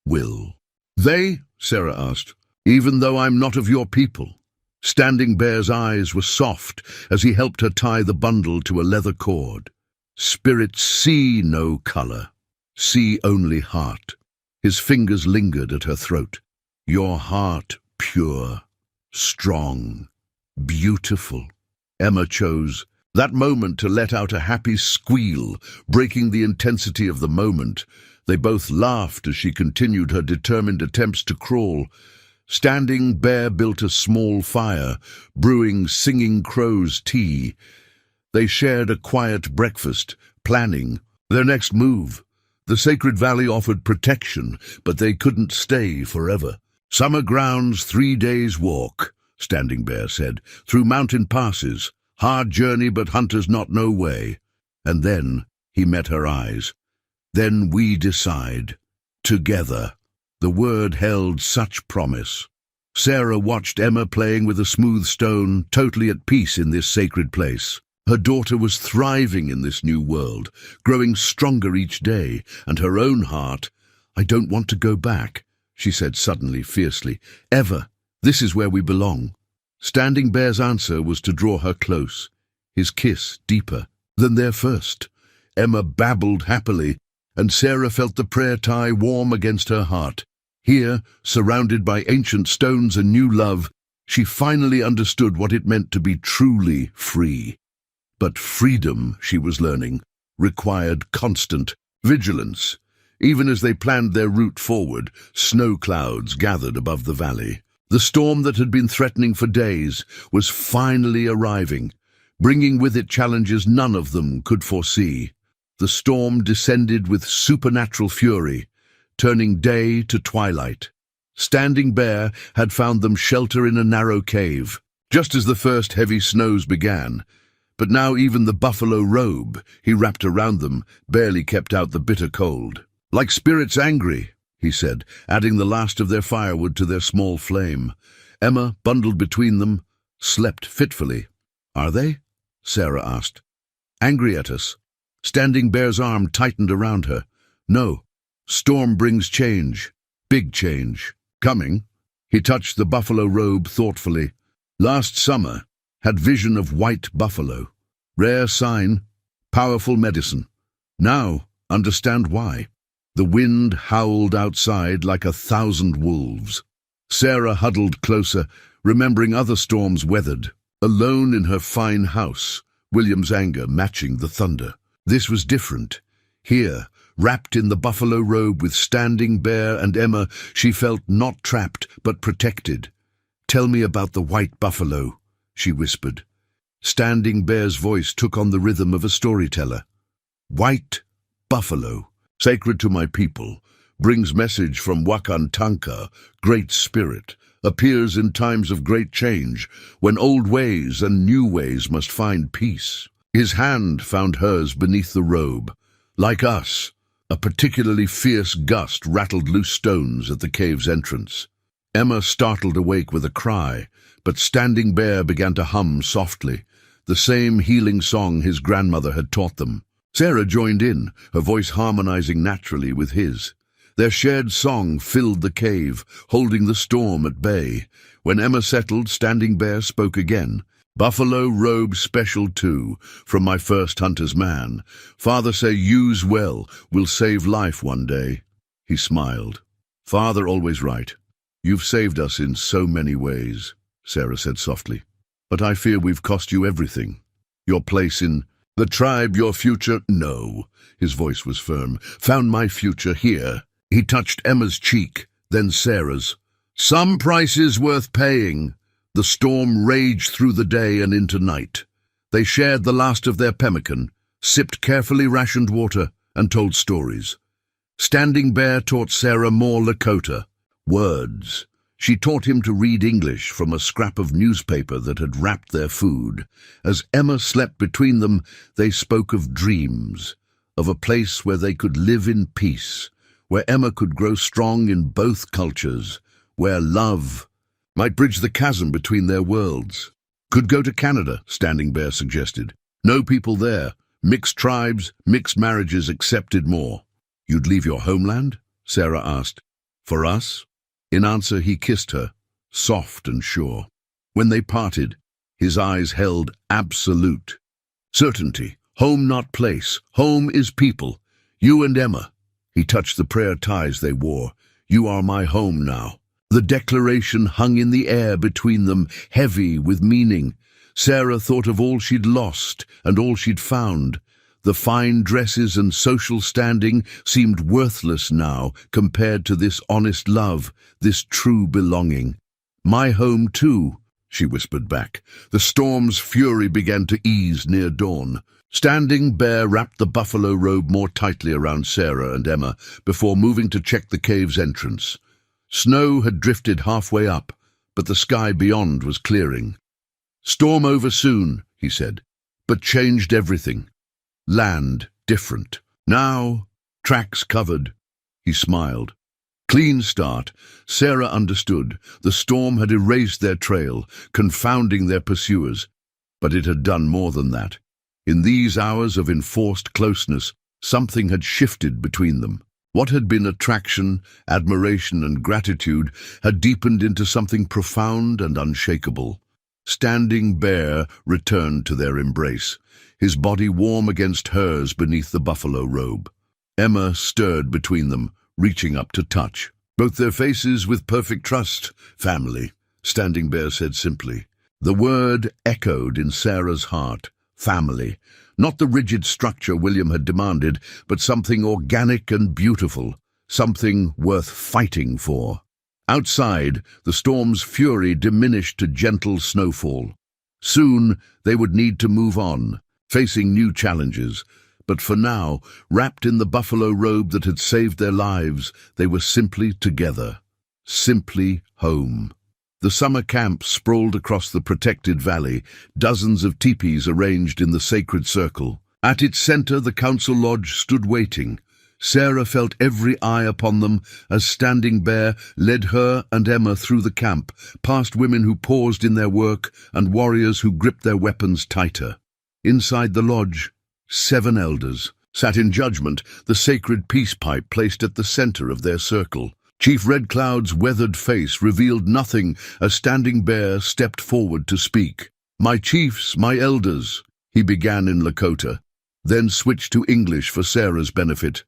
Will. "They?" Sarah asked. "Even though I'm not of your people." Standing Bear's eyes were soft as he helped her tie the bundle to a leather cord. "Spirits see no color." See only heart. His fingers lingered at her throat. Your heart pure, strong, beautiful. Emma chose that moment to let out a happy squeal, breaking the intensity of the moment. They both laughed as she continued her determined attempts to crawl. Standing Bear built a small fire, brewing Singing Crow's tea. They shared a quiet breakfast, planning their next move. The sacred valley offered protection, but they couldn't stay forever. Summer grounds, 3 days' walk, Standing Bear said, through mountain passes. Hard journey, but hunters not no way. And then he met her eyes. Then we decide. Together. The word held such promise. Sarah watched Emma playing with a smooth stone, totally at peace in this sacred place. Her daughter was thriving in this new world, growing stronger each day, and her own heart, I don't want to go back, she said suddenly, fiercely. Ever. This is where we belong. Standing Bear's answer was to draw her close, his kiss deeper than their first. Emma babbled happily, and Sarah felt the prayer tie warm against her heart. Here, surrounded by ancient stones and new love, she finally understood what it meant to be truly free. But freedom, she was learning, required constant vigilance. Even as they planned their route forward, snow clouds gathered above the valley. The storm that had been threatening for days was finally arriving, bringing with it challenges none of them could foresee. The storm descended with supernatural fury, turning day to twilight. Standing Bear had found them shelter in a narrow cave, just as the first heavy snows began. But now even the buffalo robe he wrapped around them barely kept out the bitter cold. Like spirits angry, he said, adding the last of their firewood to their small flame. Emma, bundled between them, slept fitfully. Are they? Sarah asked. Angry at us. Standing Bear's arm tightened around her. No. Storm brings change. Big change. Coming. He touched the buffalo robe thoughtfully. Last summer, had vision of white buffalo. Rare sign, powerful medicine. Now, understand why. The wind howled outside like 1,000 wolves. Sarah huddled closer, remembering other storms weathered. Alone in her fine house, William's anger matching the thunder. This was different. Here, wrapped in the buffalo robe with Standing Bear and Emma, she felt not trapped but protected. Tell me about the white buffalo, she whispered. Standing Bear's voice took on the rhythm of a storyteller. White buffalo, sacred to my people, brings message from Wakantanka, Great Spirit, appears in times of great change, when old ways and new ways must find peace. His hand found hers beneath the robe. Like us, a particularly fierce gust rattled loose stones at the cave's entrance. Emma startled awake with a cry, but Standing Bear began to hum softly, the same healing song his grandmother had taught them. Sarah joined in, her voice harmonizing naturally with his. Their shared song filled the cave, holding the storm at bay. When Emma settled, Standing Bear spoke again. Buffalo robe special too, from my first hunter's man. Father say use well, will save life one day. He smiled. Father always right. You've saved us in so many ways, Sarah said softly. But I fear we've cost you everything. Your place in the tribe, your future, no. His voice was firm. Found my future here. He touched Emma's cheek, then Sarah's. Some prices worth paying. The storm raged through the day and into night. They shared the last of their pemmican, sipped carefully rationed water, and told stories. Standing Bear taught Sarah more Lakota. Words. She taught him to read English from a scrap of newspaper that had wrapped their food. As Emma slept between them, they spoke of dreams, of a place where they could live in peace, where Emma could grow strong in both cultures, where love might bridge the chasm between their worlds. Could go to Canada, Standing Bear suggested. No people there. Mixed tribes, mixed marriages accepted more. You'd leave your homeland? Sarah asked. For us? In answer, he kissed her, soft and sure. When they parted, his eyes held absolute certainty. Home not place. Home is people. You and Emma. He touched the prayer ties they wore. "You are my home now." The declaration hung in the air between them, heavy with meaning. Sarah thought of all she'd lost and all she'd found. The fine dresses and social standing seemed worthless now compared to this honest love, this true belonging. "My home too," she whispered back. The storm's fury began to ease near dawn. Standing Bear wrapped the buffalo robe more tightly around Sarah and Emma before moving to check the cave's entrance. Snow had drifted halfway up, but the sky beyond was clearing. "Storm over soon," he said, "but changed everything. Land different. Now, tracks covered." He smiled. Clean start. Sarah understood. The storm had erased their trail, confounding their pursuers. But it had done more than that. In these hours of enforced closeness, something had shifted between them. What had been attraction, admiration, and gratitude had deepened into something profound and unshakable. Standing Bear returned to their embrace, his body warm against hers beneath the buffalo robe. Emma stirred between them, reaching up to touch. "Both their faces with perfect trust, family," Standing Bear said simply. The word echoed in Sarah's heart. Family. Not the rigid structure William had demanded, but something organic and beautiful, something worth fighting for. Outside, the storm's fury diminished to gentle snowfall. Soon, they would need to move on, facing new challenges. But for now, wrapped in the buffalo robe that had saved their lives, they were simply together. Simply home. The summer camp sprawled across the protected valley, dozens of teepees arranged in the sacred circle. At its center, the council lodge stood waiting. Sarah felt every eye upon them as Standing Bear led her and Emma through the camp, past women who paused in their work and warriors who gripped their weapons tighter. Inside the lodge, 7 elders sat in judgment, the sacred peace pipe placed at the center of their circle. Chief Red Cloud's weathered face revealed nothing as Standing Bear stepped forward to speak. "My chiefs, my elders," he began in Lakota, then switched to English for Sarah's benefit.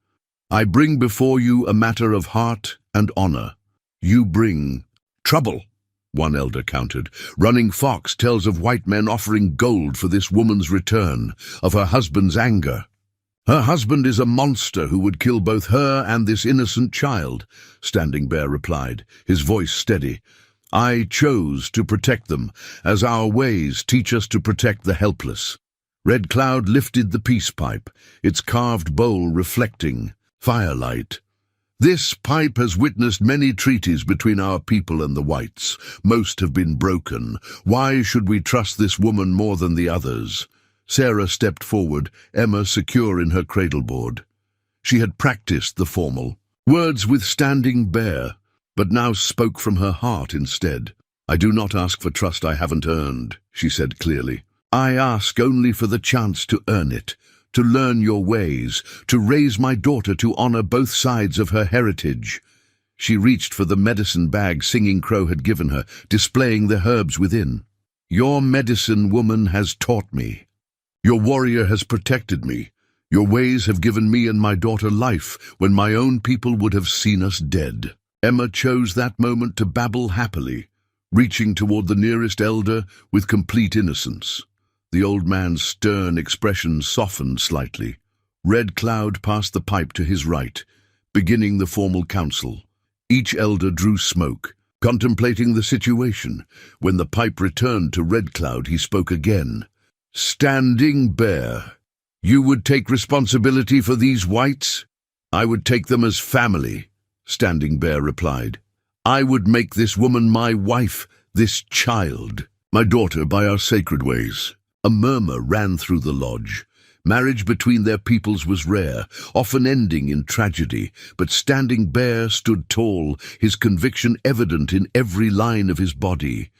"I bring before you a matter of heart and honor. You bring trouble," one elder countered. "Running Fox tells of white men offering gold for this woman's return, of her husband's anger." "Her husband is a monster who would kill both her and this innocent child," Standing Bear replied, his voice steady. "I chose to protect them, as our ways teach us to protect the helpless." Red Cloud lifted the peace pipe, its carved bowl reflecting firelight. "This pipe has witnessed many treaties between our people and the whites. Most have been broken. Why should we trust this woman more than the others?" Sarah stepped forward, Emma secure in her cradleboard. She had practiced the formal words with Standing Bear, but now spoke from her heart instead. "I do not ask for trust I haven't earned," she said clearly. "I ask only for the chance to earn it, to learn your ways, to raise my daughter to honor both sides of her heritage." She reached for the medicine bag Singing Crow had given her, displaying the herbs within. "Your medicine woman has taught me. Your warrior has protected me. Your ways have given me and my daughter life when my own people would have seen us dead." Emma chose that moment to babble happily, reaching toward the nearest elder with complete innocence. The old man's stern expression softened slightly. Red Cloud passed the pipe to his right, beginning the formal council. Each elder drew smoke, contemplating the situation. When the pipe returned to Red Cloud, he spoke again. "Standing Bear, you would take responsibility for these whites?" "I would take them as family," Standing Bear replied. "I would make this woman my wife, this child, my daughter by our sacred ways." A murmur ran through the lodge. Marriage between their peoples was rare, often ending in tragedy, but Standing Bear stood tall, his conviction evident in every line of his body.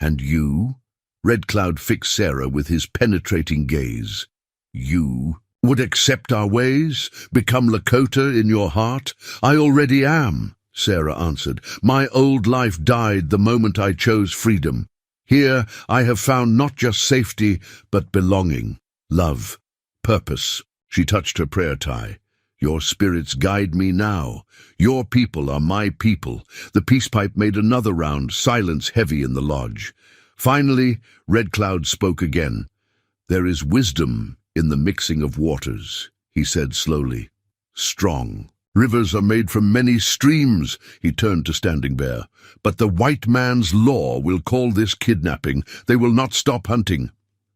"And you?" Red Cloud fixed Sarah with his penetrating gaze. "You would accept our ways, become Lakota in your heart?" "I already am," Sarah answered. "My old life died the moment I chose freedom. Here I have found not just safety, but belonging, love, purpose." She touched her prayer tie. Your spirits guide me now. Your people are my people. The peace pipe made another round, silence heavy in the lodge. Finally, Red Cloud spoke again. There is wisdom in the mixing of waters, he said slowly. Strong. Rivers are made from many streams, he turned to Standing Bear. But the white man's law will call this kidnapping. They will not stop hunting.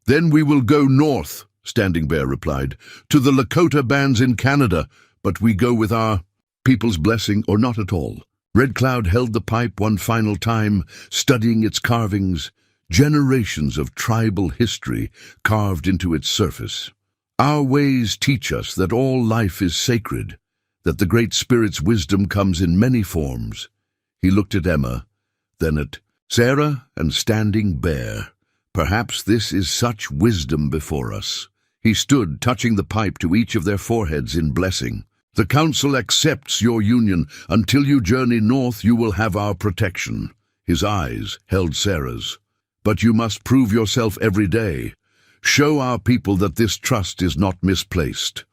Then we will go north, Standing Bear replied, to the Lakota bands in Canada, but we go with our people's blessing or not at all. Red Cloud held the pipe one final time, studying its carvings, generations of tribal history carved into its surface. Our ways teach us that all life is sacred, that the Great Spirit's wisdom comes in many forms. He looked at Emma, then at Sarah and Standing Bear. Perhaps this is such wisdom before us. He stood, touching the pipe to each of their foreheads in blessing. The council accepts your union. Until you journey north, you will have our protection. His eyes held Sarah's. But you must prove yourself every day. Show our people that this trust is not misplaced.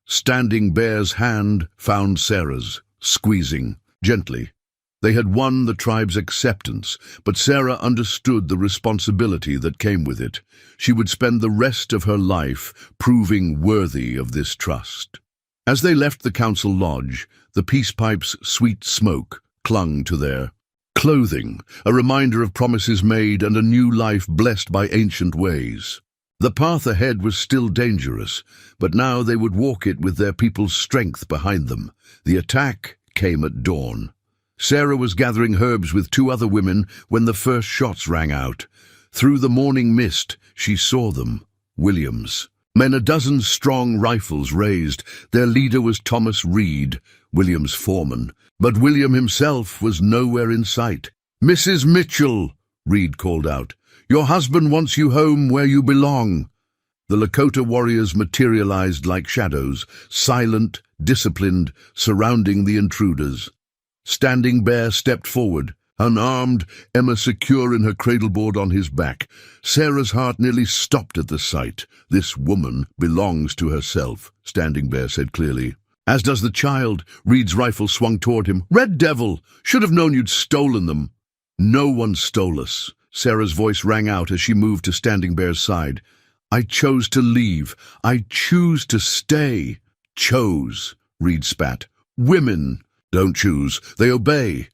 Standing Bear's hand found Sarah's, squeezing gently. They had won the tribe's acceptance, but Sarah understood the responsibility that came with it. She would spend the rest of her life proving worthy of this trust. As they left the council lodge, the peace pipe's sweet smoke clung to their clothing, a reminder of promises made and a new life blessed by ancient ways. The path ahead was still dangerous, but now they would walk it with their people's strength behind them. The attack came at dawn. Sarah was gathering herbs with two other women when the first shots rang out. Through the morning mist, she saw them, Williams. Men a dozen strong, rifles raised. Their leader was Thomas Reed, William's foreman. But William himself was nowhere in sight. "Mrs. Mitchell," Reed called out, "your husband wants you home where you belong." The Lakota warriors materialized like shadows, silent, disciplined, surrounding the intruders. Standing Bear stepped forward, unarmed, Emma secure in her cradleboard on his back. Sarah's heart nearly stopped at the sight. "This woman belongs to herself," Standing Bear said clearly. "As does the child." Reed's rifle swung toward him. "Red Devil! Should have known you'd stolen them." "No one stole us." Sarah's voice rang out as she moved to Standing Bear's side. "I chose to leave. I choose to stay." "Chose," Reed spat. "Women don't choose. They obey.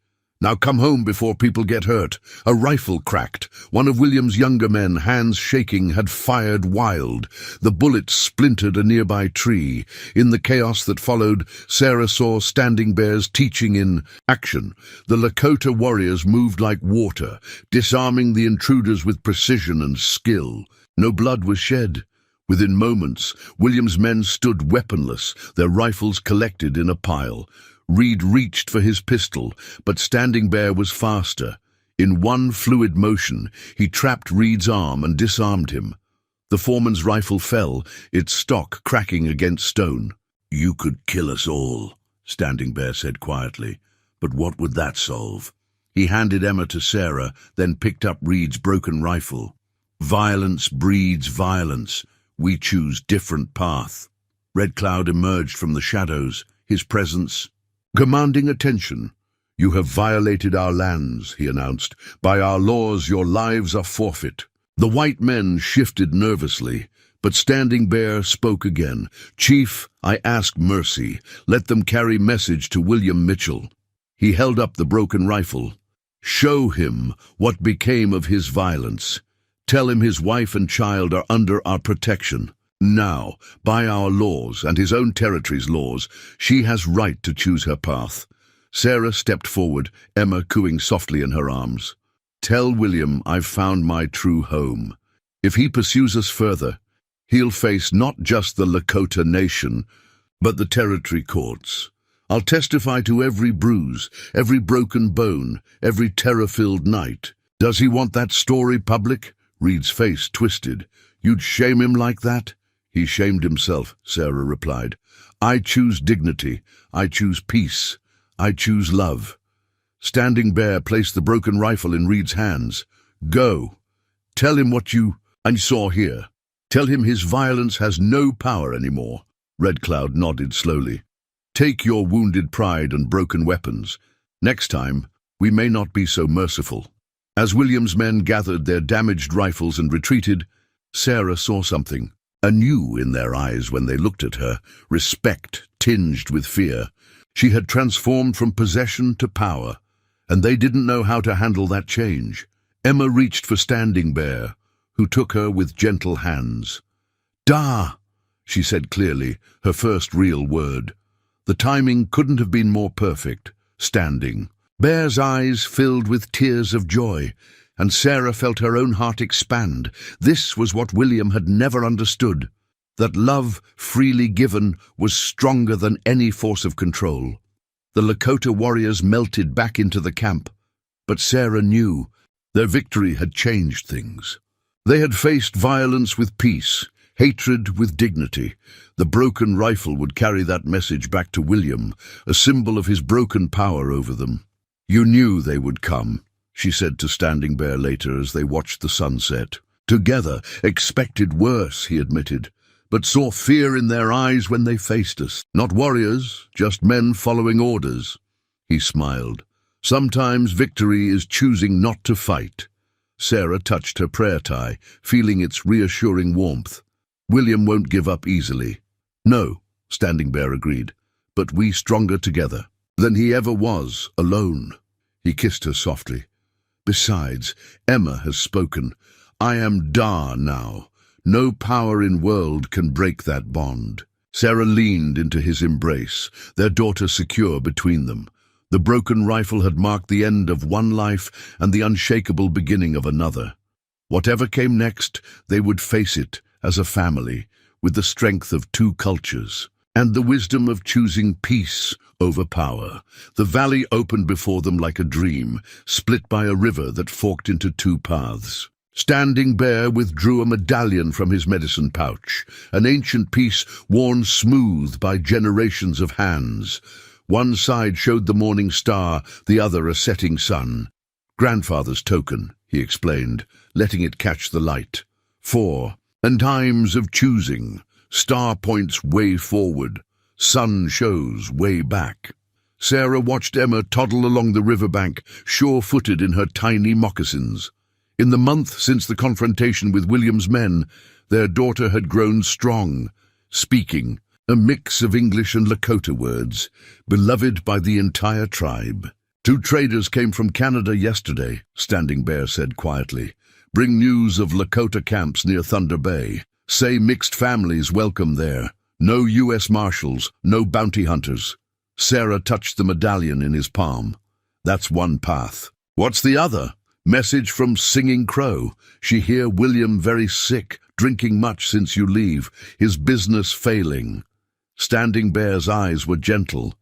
Now come home before people get hurt." A rifle cracked. One of William's younger men, hands shaking, had fired wild. The bullet splintered a nearby tree. In the chaos that followed, Sarah saw Standing Bear's teaching in action. The Lakota warriors moved like water, disarming the intruders with precision and skill. No blood was shed. Within moments, William's men stood weaponless, their rifles collected in a pile. Reed reached for his pistol, but Standing Bear was faster. In one fluid motion, he trapped Reed's arm and disarmed him. The foreman's rifle fell, its stock cracking against stone. "You could kill us all," Standing Bear said quietly. "But what would that solve?" He handed Emma to Sarah, then picked up Reed's broken rifle. "Violence breeds violence. We choose different path." Red Cloud emerged from the shadows, his presence commanding attention. "You have violated our lands," he announced. "By our laws, your lives are forfeit." The white men shifted nervously, but Standing Bear spoke again. "Chief, I ask mercy. Let them carry message to William Mitchell." He held up the broken rifle. "Show him what became of his violence. Tell him his wife and child are under our protection. Now, by our laws and his own territory's laws, she has right to choose her path." Sarah stepped forward, Emma cooing softly in her arms. "Tell William I've found my true home. If he pursues us further, he'll face not just the Lakota nation, but the territory courts. I'll testify to every bruise, every broken bone, every terror-filled night. Does he want that story public?" Reed's face twisted. "You'd shame him like that?" "He shamed himself," Sarah replied. "I choose dignity. I choose peace. I choose love." Standing Bear placed the broken rifle in Reed's hands. "Go. Tell him what you saw here. Tell him his violence has no power anymore." Red Cloud nodded slowly. Take your wounded pride and broken weapons. Next time, we may not be so merciful." As William's men gathered their damaged rifles and retreated, Sarah saw something anew in their eyes when they looked at her, respect tinged with fear. She had transformed from possession to power, and they didn't know how to handle that change. Emma reached for Standing Bear, who took her with gentle hands. "Da," she said clearly, her first real word. The timing couldn't have been more perfect. Standing Bear's eyes filled with tears of joy, and Sarah felt her own heart expand. This was what William had never understood, that love freely given was stronger than any force of control. The Lakota warriors melted back into the camp, but Sarah knew their victory had changed things. They had faced violence with peace, hatred with dignity. The broken rifle would carry that message back to William, a symbol of his broken power over them. "You knew they would come," she said to Standing Bear later as they watched the sunset. "Together, expected worse," he admitted, "but saw fear in their eyes when they faced us. Not warriors, just men following orders." He smiled. "Sometimes victory is choosing not to fight." Sarah touched her prayer tie, feeling its reassuring warmth. "William won't give up easily." "No," Standing Bear agreed, "but we stronger together than he ever was alone." He kissed her softly. "Besides, Emma has spoken. I am Da now. No power in world can break that bond." Sarah leaned into his embrace, their daughter secure between them. The broken rifle had marked the end of one life and the unshakable beginning of another. Whatever came next, they would face it as a family, with the strength of two cultures and the wisdom of choosing peace over power. The valley opened before them like a dream, split by a river that forked into two paths. Standing Bear withdrew a medallion from his medicine pouch, an ancient piece worn smooth by generations of hands. One side showed the morning star, the other a setting sun. "Grandfather's token," he explained, letting it catch the light. "And times of choosing. Star points way forward. Sun shows way back." Sarah watched Emma toddle along the riverbank, sure-footed in her tiny moccasins. In the month since the confrontation with William's men, their daughter had grown strong, speaking a mix of English and Lakota words, beloved by the entire tribe. "Two traders came from Canada yesterday," Standing Bear said quietly. "Bring news of Lakota camps near Thunder Bay. Say mixed families welcome there. No U.S. Marshals, no bounty hunters." Sarah touched the medallion in his palm. "That's one path." "What's the other?" "Message from Singing Crow. She hear William very sick, drinking much since you leave, his business failing." Standing Bear's eyes were gentle.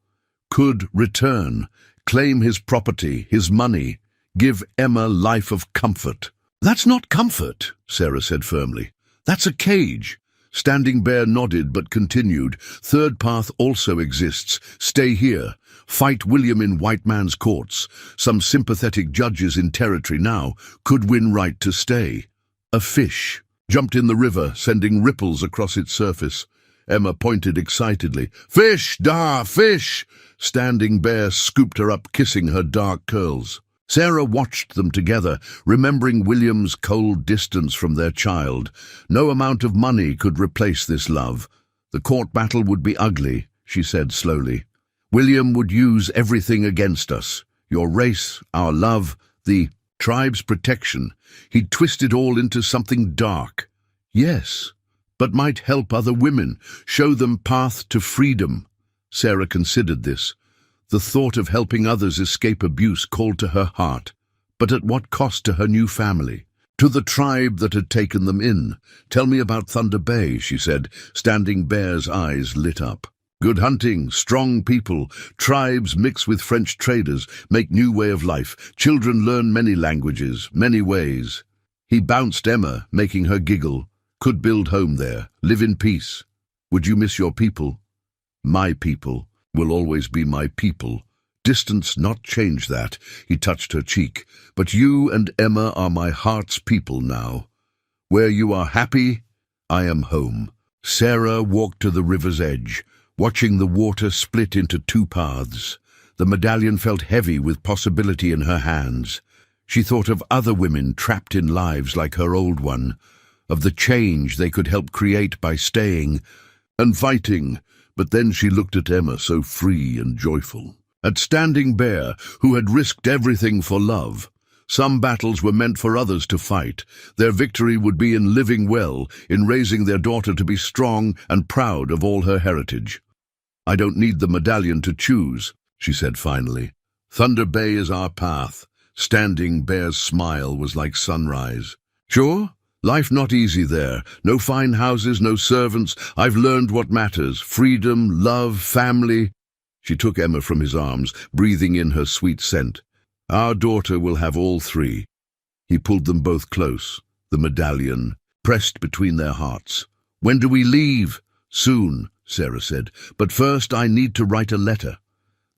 "Could return, claim his property, his money, give Emma life of comfort." "That's not comfort," Sarah said firmly. "That's a cage." Standing Bear nodded but continued. "Third path also exists. Stay here. Fight William in white man's courts. Some sympathetic judges in territory now could win right to stay." A fish jumped in the river, sending ripples across its surface. Emma pointed excitedly. "Fish, Da, fish!" Standing Bear scooped her up, kissing her dark curls. Sarah watched them together, remembering William's cold distance from their child. No amount of money could replace this love. "The court battle would be ugly," she said slowly. "William would use everything against us. Your race, our love, the tribe's protection. He'd twist it all into something dark. Yes, but might help other women, show them path to freedom." Sarah considered this. The thought of helping others escape abuse called to her heart, but at what cost to her new family? To the tribe that had taken them in. "Tell me about Thunder Bay," she said. Standing Bear's eyes lit up. "Good hunting, strong people, tribes mix with French traders, make new way of life. Children learn many languages, many ways." He bounced Emma, making her giggle. "Could build home there, live in peace. Would you miss your people?" "My people will always be my people. Distance not change that." He touched her cheek. "But you and Emma are my heart's people now. Where you are happy, I am home." Sarah walked to the river's edge. watching the water split into two paths. The medallion felt heavy with possibility in her hands. She thought of other women trapped in lives like her old one, of the change they could help create by staying and fighting. But then she looked at Emma, so free and joyful. At Standing Bear, who had risked everything for love. Some battles were meant for others to fight. Their victory would be in living well, in raising their daughter to be strong and proud of all her heritage. "I don't need the medallion to choose," she said finally. "Thunder Bay is our path." Standing Bear's smile was like sunrise. "Sure? Life not easy there. No fine houses, no servants. I've learned what matters. Freedom, love, family." She took Emma from his arms, breathing in her sweet scent. "Our daughter will have all three." He pulled them both close, the medallion pressed between their hearts. "When do we leave?" "Soon," Sarah said. "But first I need to write a letter."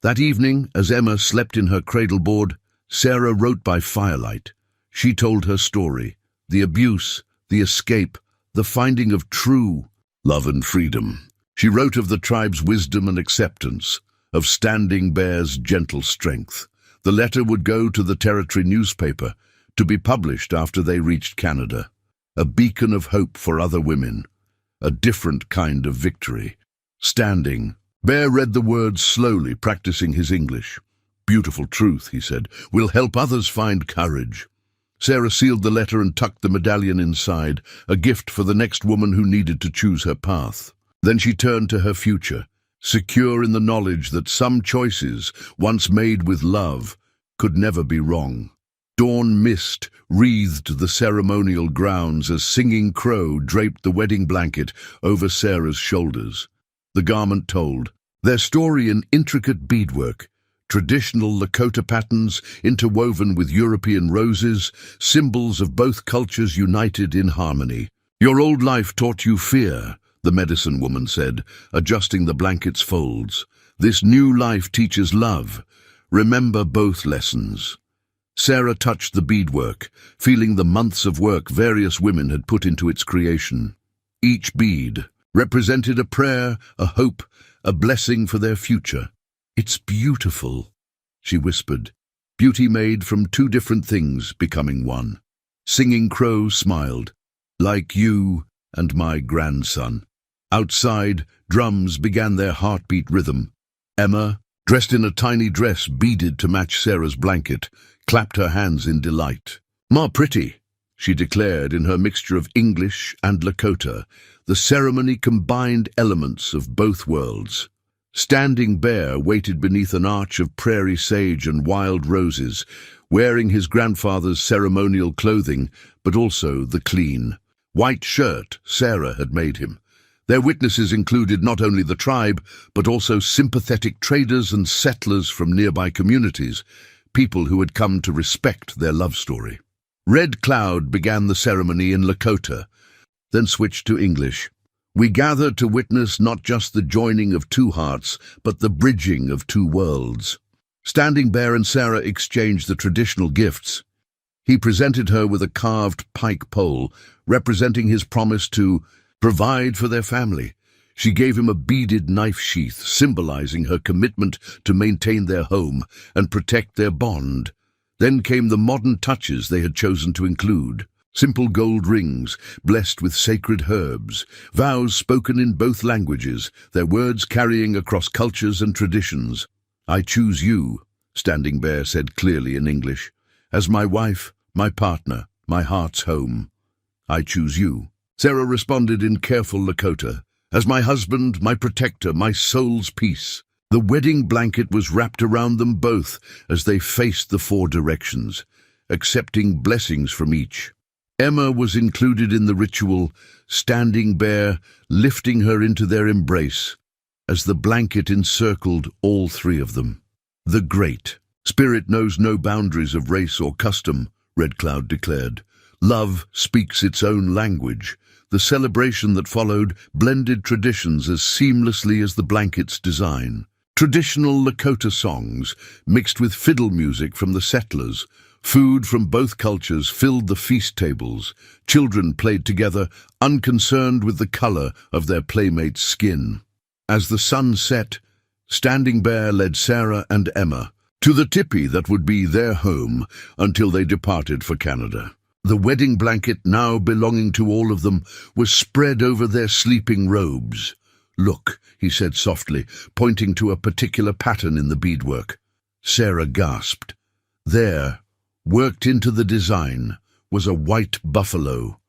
That evening, as Emma slept in her cradleboard, Sarah wrote by firelight. She told her story, the abuse, the escape, the finding of true love and freedom. She wrote of the tribe's wisdom and acceptance, of Standing Bear's gentle strength. The letter would go to the territory newspaper, to be published after they reached Canada. A beacon of hope for other women. A different kind of victory. Standing Bear read the words slowly, practicing his English. "Beautiful truth," he said, "will help others find courage." Sarah sealed the letter and tucked the medallion inside, a gift for the next woman who needed to choose her path. Then she turned to her future, secure in the knowledge that some choices, once made with love, could never be wrong. Dawn mist wreathed the ceremonial grounds as Singing Crow draped the wedding blanket over Sarah's shoulders. The garment told their story in intricate beadwork, traditional Lakota patterns interwoven with European roses, symbols of both cultures united in harmony. "Your old life taught you fear," the medicine woman said, adjusting the blanket's folds. "This new life teaches love. Remember both lessons." Sarah touched the beadwork, feeling the months of work various women had put into its creation. Each bead represented a prayer, a hope, a blessing for their future. "It's beautiful," she whispered. Beauty made from two different things becoming one. Singing Crow smiled. "Like you and my grandson." Outside, drums began their heartbeat rhythm. Emma, dressed in a tiny dress beaded to match Sarah's blanket, clapped her hands in delight. "Ma pretty," she declared in her mixture of English and Lakota. The ceremony combined elements of both worlds. Standing Bear waited beneath an arch of prairie sage and wild roses, wearing his grandfather's ceremonial clothing, but also the clean, white shirt Sarah had made him. Their witnesses included not only the tribe, but also sympathetic traders and settlers from nearby communities, people who had come to respect their love story. Red Cloud began the ceremony in Lakota, then switched to English. "We gather to witness not just the joining of two hearts, but the bridging of two worlds." Standing Bear and Sarah exchanged the traditional gifts. He presented her with a carved pike pole, representing his promise to provide for their family. She gave him a beaded knife sheath, symbolizing her commitment to maintain their home and protect their bond. Then came the modern touches they had chosen to include. Simple gold rings, blessed with sacred herbs, vows spoken in both languages, their words carrying across cultures and traditions. "I choose you," Standing Bear said clearly in English, "as my wife, my partner, my heart's home. I choose you." Sarah responded in careful Lakota, "as my husband, my protector, my soul's peace." The wedding blanket was wrapped around them both as they faced the four directions, accepting blessings from each. Emma was included in the ritual, Standing Bear lifting her into their embrace as the blanket encircled all three of them. "The Great Spirit knows no boundaries of race or custom," Red Cloud declared. "Love speaks its own language." The celebration that followed blended traditions as seamlessly as the blanket's design. Traditional Lakota songs, mixed with fiddle music from the settlers. Food from both cultures filled the feast tables. Children played together, unconcerned with the color of their playmates' skin. As the sun set, Standing Bear led Sarah and Emma to the tipi that would be their home until they departed for Canada. The wedding blanket, now belonging to all of them, was spread over their sleeping robes. "Look," he said softly, pointing to a particular pattern in the beadwork. Sarah gasped. There, worked into the design, was a white buffalo,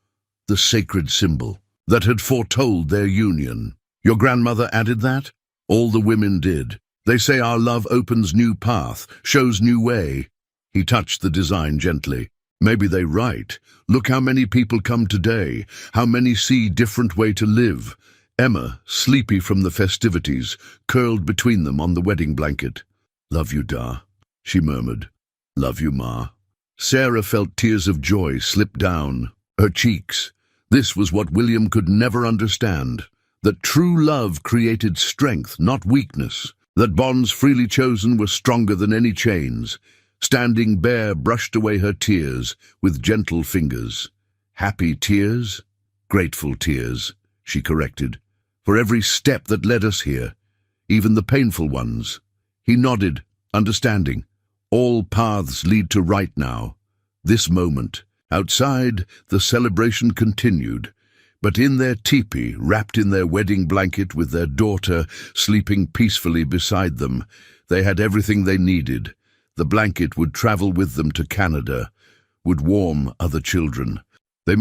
the sacred symbol that had foretold their union. "Your grandmother added that?" "All the women did. They say our love opens new path, shows new way." He touched the design gently. "Maybe they right. Look how many people come today, how many see different way to live." Emma, sleepy from the festivities, curled between them on the wedding blanket. "Love you, Da," she murmured. "Love you, Ma." Sarah felt tears of joy slip down her cheeks. This was what William could never understand. That true love created strength, not weakness. That bonds freely chosen were stronger than any chains. Standing Bear brushed away her tears with gentle fingers. "Happy tears? Grateful tears," she corrected. "For every step that led us here, even the painful ones." He nodded, understanding. All paths lead to right now. This moment. Outside, the celebration continued. But in their teepee, wrapped in their wedding blanket with their daughter sleeping peacefully beside them, they had everything they needed. The blanket would travel with them to Canada, would warm other children. They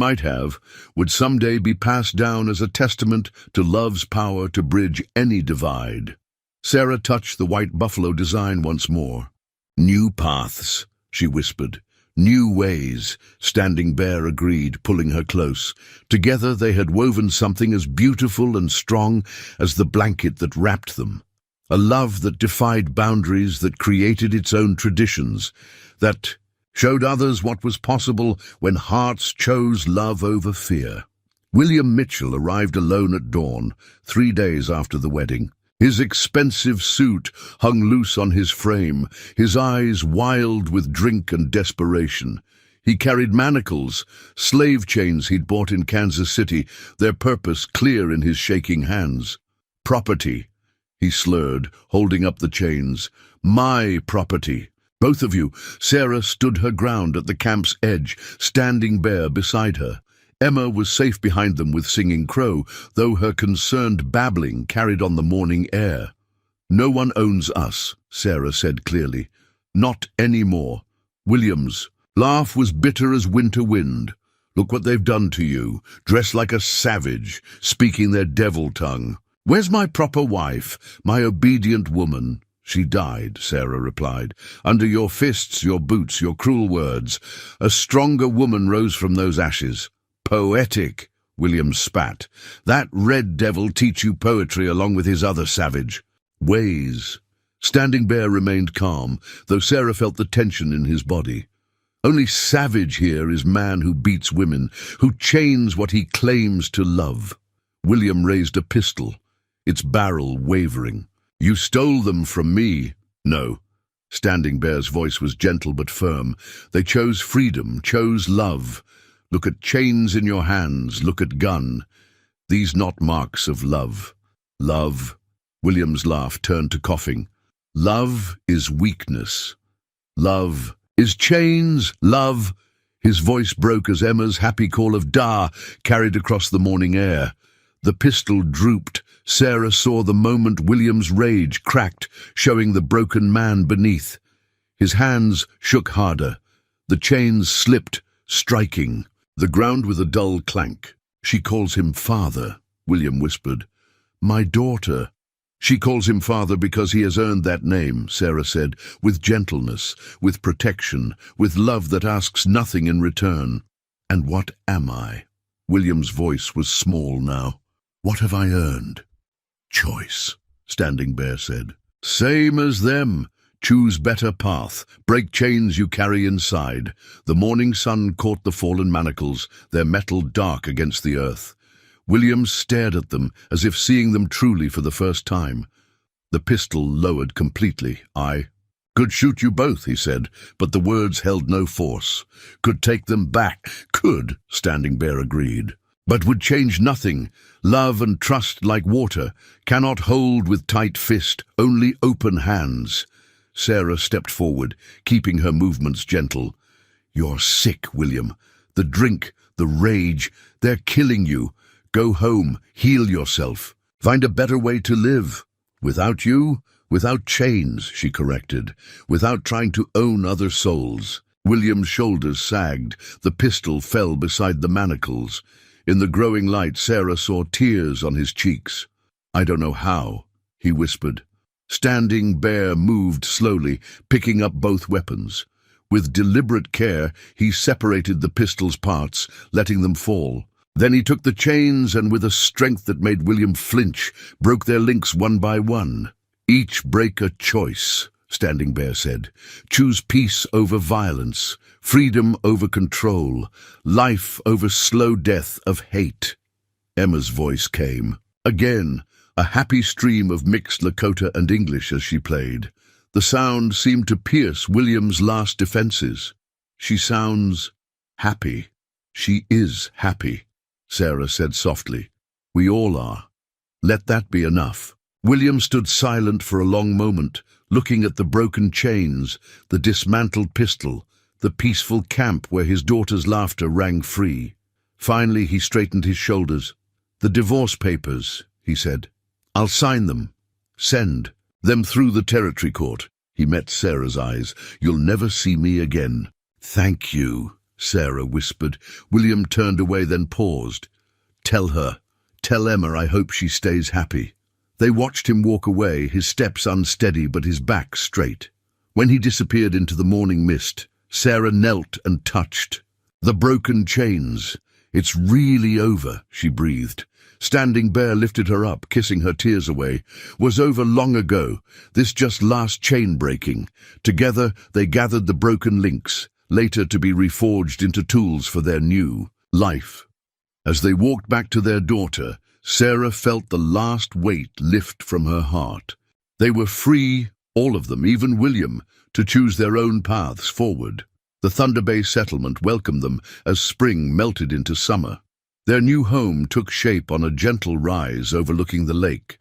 would someday be passed down as a testament to love's power to bridge any divide. Sarah touched the white buffalo design once more. "New paths," she whispered. "New ways," Standing Bear agreed, pulling her close. Together they had woven something as beautiful and strong as the blanket that wrapped them. A love that defied boundaries, that created its own traditions, that showed others what was possible when hearts chose love over fear. William Mitchell arrived alone at dawn, 3 days after the wedding. His expensive suit hung loose on his frame, his eyes wild with drink and desperation. He carried manacles, slave chains he'd bought in Kansas City, their purpose clear in his shaking hands. "Property," he slurred, holding up the chains. "My property. Both of you." Sarah stood her ground at the camp's edge, Standing Bear beside her. Emma was safe behind them with Singing Crow, though her concerned babbling carried on the morning air. "No one owns us," Sarah said clearly. "Not anymore." William's laugh was bitter as winter wind. "Look what they've done to you, dressed like a savage, speaking their devil tongue. Where's my proper wife, my obedient woman?" "She died," Sarah replied. "Under your fists, your boots, your cruel words. A stronger woman rose from those ashes." "Poetic," William spat. "That red devil teach you poetry along with his other savage ways." Standing Bear remained calm, though Sarah felt the tension in his body. Only savage here is man who beats women, who chains what he claims to love. William raised a pistol, its barrel wavering. "You stole them from me." "No." Standing Bear's voice was gentle but firm. "They chose freedom, chose love. Look at chains in your hands, look at gun. These not marks of love. Love," William's laugh turned to coughing. "Love is weakness. Love is chains. Love." His voice broke as Emma's happy call of "Da" carried across the morning air. The pistol drooped. Sarah saw the moment William's rage cracked, showing the broken man beneath. His hands shook harder. The chains slipped, striking the ground with a dull clank. "She calls him father," William whispered. "My daughter." "She calls him father because he has earned that name," Sarah said, with gentleness, with protection, with love that asks nothing in return. "And what am I?" William's voice was small now. "What have I earned?" "Choice," Standing Bear said. "Same as them. Choose better path, break chains you carry inside." The morning sun caught the fallen manacles, their metal dark against the earth. William stared at them, as if seeing them truly for the first time. The pistol lowered completely. "I could shoot you both," he said, but the words held no force. "Could take them back." "Could," Standing Bear agreed. but would change nothing. Love and trust, like water, cannot hold with tight fist, only open hands. Sarah stepped forward, keeping her movements gentle. "You're sick, William. The drink, the rage, they're killing you. Go home, heal yourself. Find a better way to live. Without you, without chains," she corrected, "without trying to own other souls." William's shoulders sagged. The pistol fell beside the manacles. In the growing light, Sarah saw tears on his cheeks. "I don't know how," he whispered. Standing Bear moved slowly, picking up both weapons. With deliberate care, he separated the pistol's parts, letting them fall. Then he took the chains and, with a strength that made William flinch, broke their links one by one. "Each break a choice," Standing Bear said. "Choose peace over violence, freedom over control, life over slow death of hate." Emma's voice came. Again, a happy stream of mixed Lakota and English as she played. The sound seemed to pierce William's last defenses. "She sounds happy. She is happy," Sarah said softly. "We all are. Let that be enough." William stood silent for a long moment, looking at the broken chains, the dismantled pistol, the peaceful camp where his daughter's laughter rang free. Finally, he straightened his shoulders. "The divorce papers," he said. "I'll sign them. Send them through the territory court." He met Sarah's eyes. "You'll never see me again." "Thank you," Sarah whispered. William turned away, then paused. Tell Emma I hope she stays happy." They watched him walk away, his steps unsteady but his back straight. When he disappeared into the morning mist, Sarah knelt and touched the broken chains. "It's really over," she breathed. Standing Bear lifted her up, kissing her tears away. "Was over long ago, this just last chain breaking." Together they gathered the broken links, later to be reforged into tools for their new life. As they walked back to their daughter, Sarah felt the last weight lift from her heart. They were free, all of them, even William, to choose their own paths forward. The Thunder Bay settlement welcomed them as spring melted into summer. Their new home took shape on a gentle rise overlooking the lake.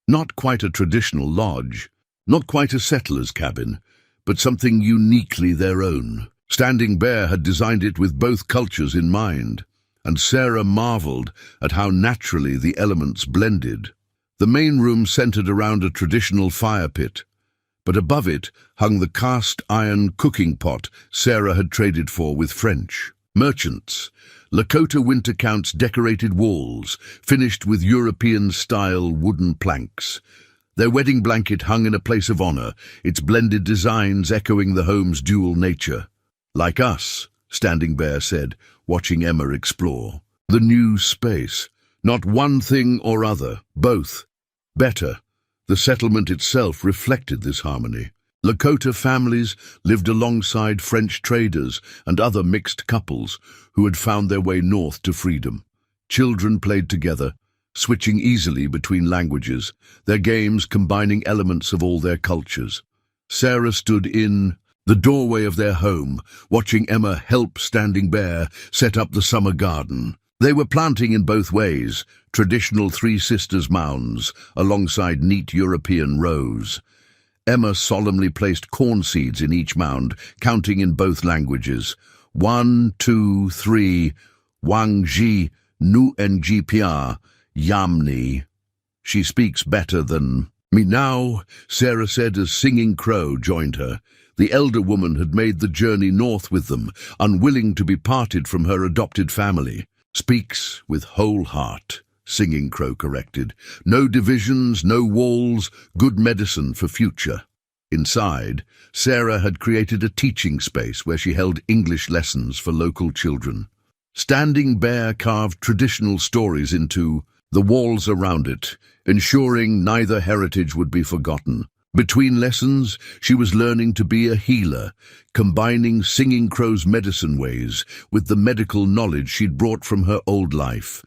Not quite a traditional lodge, not quite a settler's cabin, but something uniquely their own. Standing Bear had designed it with both cultures in mind, and Sarah marveled at how naturally the elements blended. The main room centered around a traditional fire pit, but above it hung the cast-iron cooking pot Sarah had traded for with French merchants. Lakota winter counts decorated walls, finished with European-style wooden planks. Their wedding blanket hung in a place of honor, its blended designs echoing the home's dual nature. "Like us," Standing Bear said, watching Emma explore. The new space. Not one thing or other, both. Better. The settlement itself reflected this harmony. Lakota families lived alongside French traders and other mixed couples who had found their way north to freedom. Children played together, switching easily between languages, their games combining elements of all their cultures. Sarah stood in the doorway of their home, watching Emma help Standing Bear set up the summer garden. They were planting in both ways, traditional Three Sisters mounds alongside neat European rows. Emma solemnly placed corn seeds in each mound, counting in both languages. 1, 2, 3, Wang Ji, Nu Ng Pia, Yamni. She speaks better than me now, Sarah said as Singing Crow joined her. The elder woman had made the journey north with them, unwilling to be parted from her adopted family. Speaks with whole heart, Singing Crow corrected. No divisions, no walls, good medicine for future. Inside, Sarah had created a teaching space where she held English lessons for local children. Standing Bear carved traditional stories into the walls around it, ensuring neither heritage would be forgotten. Between lessons, she was learning to be a healer, combining Singing Crow's medicine ways with the medical knowledge she'd brought from her old life.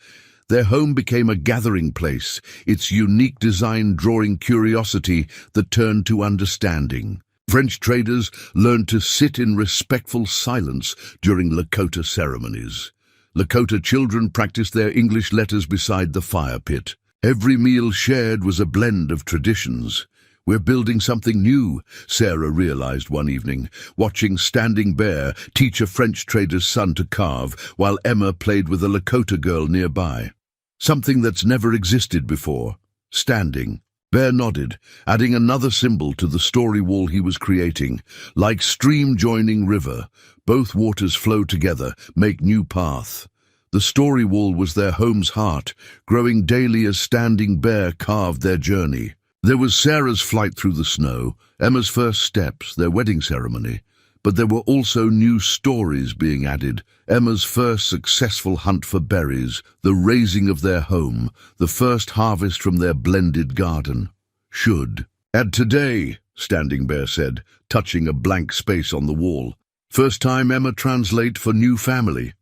Their home became a gathering place, its unique design drawing curiosity that turned to understanding. French traders learned to sit in respectful silence during Lakota ceremonies. Lakota children practiced their English letters beside the fire pit. Every meal shared was a blend of traditions. "We're building something new," Sarah realized one evening, watching Standing Bear teach a French trader's son to carve while Emma played with a Lakota girl nearby. "Something that's never existed before." Standing Bear nodded, adding another symbol to the story wall he was creating. Like stream joining river, both waters flow together, make new path. The story wall was their home's heart, growing daily as Standing Bear carved their journey. There was Sarah's flight through the snow, Emma's first steps, their wedding ceremony. But there were also new stories being added. Emma's first successful hunt for berries, the raising of their home, the first harvest from their blended garden. "Should add today," Standing Bear said, touching a blank space on the wall. "First time Emma translate for new family."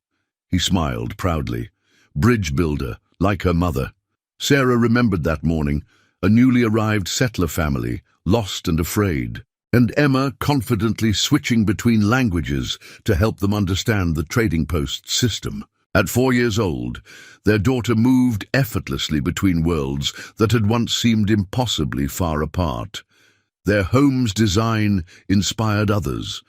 He smiled proudly. Bridge builder, like her mother. Sarah remembered that morning, a newly arrived settler family, lost and afraid. And Emma confidently switching between languages to help them understand the trading post system. At 4 years old, their daughter moved effortlessly between worlds that had once seemed impossibly far apart. Their home's design inspired others.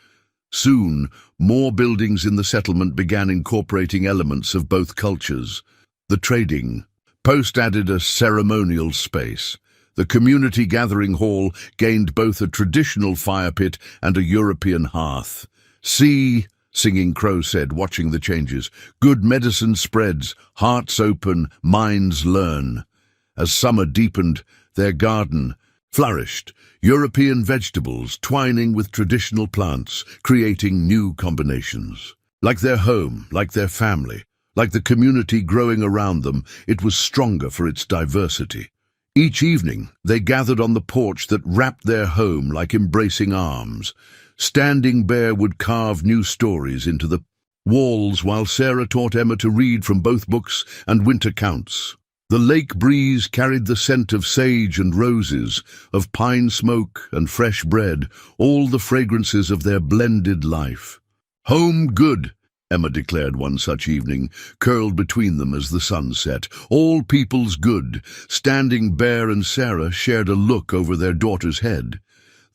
Soon, more buildings in the settlement began incorporating elements of both cultures. The trading post added a ceremonial space. The community gathering hall gained both a traditional fire pit and a European hearth. "See," Singing Crow said, watching the changes, "good medicine spreads, hearts open, minds learn." As summer deepened, their garden flourished, European vegetables twining with traditional plants, creating new combinations. Like their home, like their family, like the community growing around them, it was stronger for its diversity. Each evening, they gathered on the porch that wrapped their home like embracing arms. Standing Bear would carve new stories into the walls while Sarah taught Emma to read from both books and winter counts. The lake breeze carried the scent of sage and roses, of pine smoke and fresh bread, all the fragrances of their blended life. "Home good," Emma declared one such evening, curled between them as the sun set. "All people's good." Standing Bear and Sarah shared a look over their daughter's head.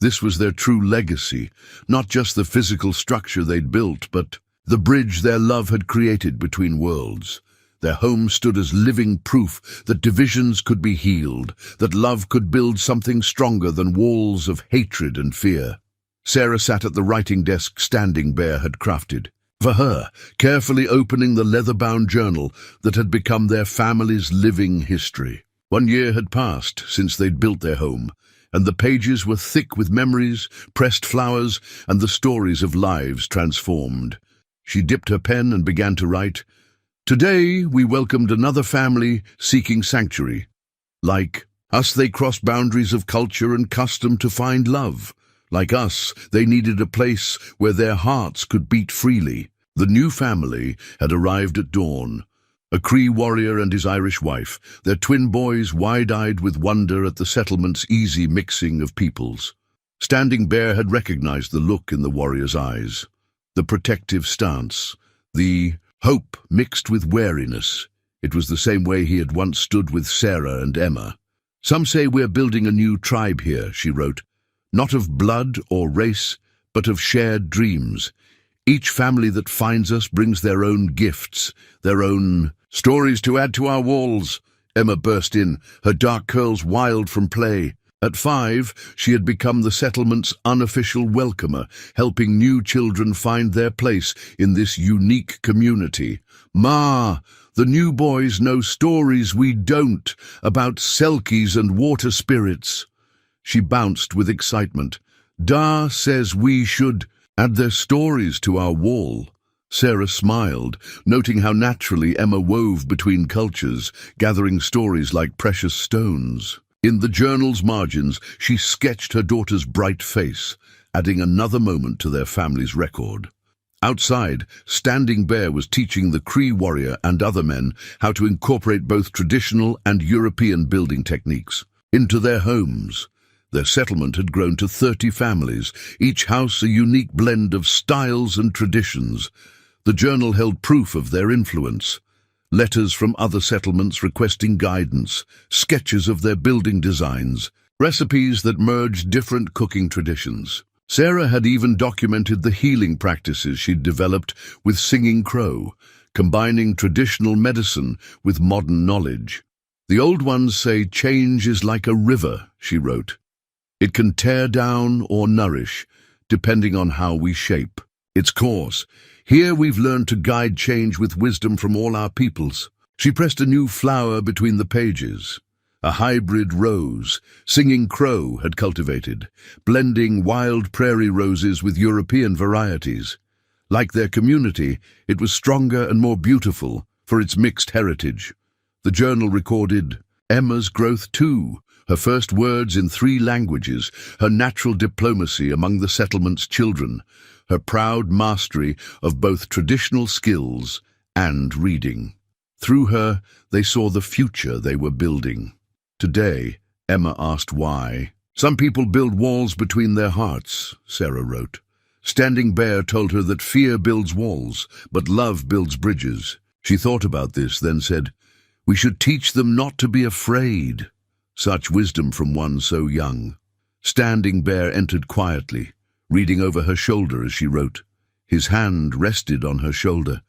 This was their true legacy, not just the physical structure they'd built, but the bridge their love had created between worlds. Their home stood as living proof that divisions could be healed, that love could build something stronger than walls of hatred and fear. Sarah sat at the writing desk Standing Bear had crafted for her, carefully opening the leather-bound journal that had become their family's living history. 1 year had passed since they'd built their home, and the pages were thick with memories, pressed flowers, and the stories of lives transformed. She dipped her pen and began to write. "Today we welcomed another family seeking sanctuary. Like us, they crossed boundaries of culture and custom to find love. Like us, they needed a place where their hearts could beat freely." The new family had arrived at dawn. A Cree warrior and his Irish wife, their twin boys wide-eyed with wonder at the settlement's easy mixing of peoples. Standing Bear had recognized the look in the warrior's eyes, the protective stance, the hope mixed with wariness. It was the same way he had once stood with Sarah and Emma. "Some say we're building a new tribe here," she wrote. "Not of blood or race, but of shared dreams. Each family that finds us brings their own gifts, their own stories to add to our walls." Emma burst in, her dark curls wild from play. At 5, she had become the settlement's unofficial welcomer, helping new children find their place in this unique community. "Ma, the new boys know stories we don't, about selkies and water spirits." She bounced with excitement. "Da says we should add their stories to our wall." Sarah smiled, noting how naturally Emma wove between cultures, gathering stories like precious stones. In the journal's margins, she sketched her daughter's bright face, adding another moment to their family's record. Outside, Standing Bear was teaching the Cree warrior and other men how to incorporate both traditional and European building techniques into their homes. Their settlement had grown to 30 families, each house a unique blend of styles and traditions. The journal held proof of their influence. Letters from other settlements requesting guidance, sketches of their building designs, recipes that merged different cooking traditions. Sarah had even documented the healing practices she'd developed with Singing Crow, combining traditional medicine with modern knowledge. "The old ones say change is like a river," she wrote. "It can tear down or nourish, depending on how we shape its course. Here we've learned to guide change with wisdom from all our peoples." She pressed a new flower between the pages, a hybrid rose Singing Crow had cultivated, blending wild prairie roses with European varieties. Like their community, it was stronger and more beautiful for its mixed heritage. The journal recorded Emma's growth too, her first words in 3 languages, her natural diplomacy among the settlement's children, her proud mastery of both traditional skills and reading. Through her, they saw the future they were building. Today, Emma asked why. "Some people build walls between their hearts," Sarah wrote. Standing Bear told her that fear builds walls, but love builds bridges. She thought about this, then said, "We should teach them not to be afraid." Such wisdom from one so young. Standing Bear entered quietly, reading over her shoulder as she wrote. His hand rested on her shoulder,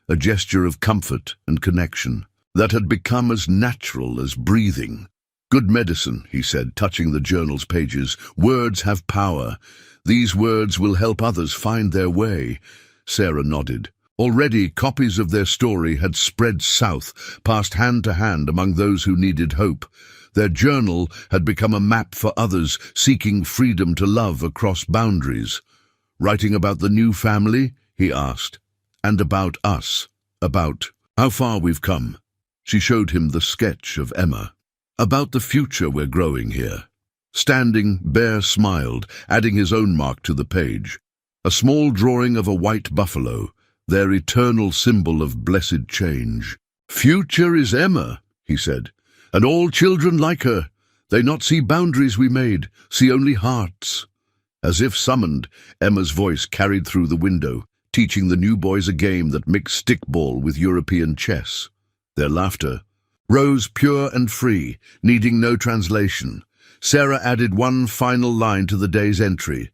a gesture of comfort and connection that had become as natural as breathing. "Good medicine," he said, touching the journal's pages. "Words have power. These words will help others find their way." Sarah nodded. Already, copies of their story had spread south, passed hand to hand among those who needed hope. Their journal had become a map for others seeking freedom to love across boundaries. "Writing about the new family?" he asked. "And about us. About how far we've come." She showed him the sketch of Emma. "About the future we're growing here." Standing Bear smiled, adding his own mark to the page. A small drawing of a white buffalo, their eternal symbol of blessed change. "Future is Emma," he said, "and all children like her. They not see boundaries we made, see only hearts." As if summoned, Emma's voice carried through the window, teaching the new boys a game that mixed stickball with European chess. Their laughter rose pure and free, needing no translation. Sarah added one final line to the day's entry.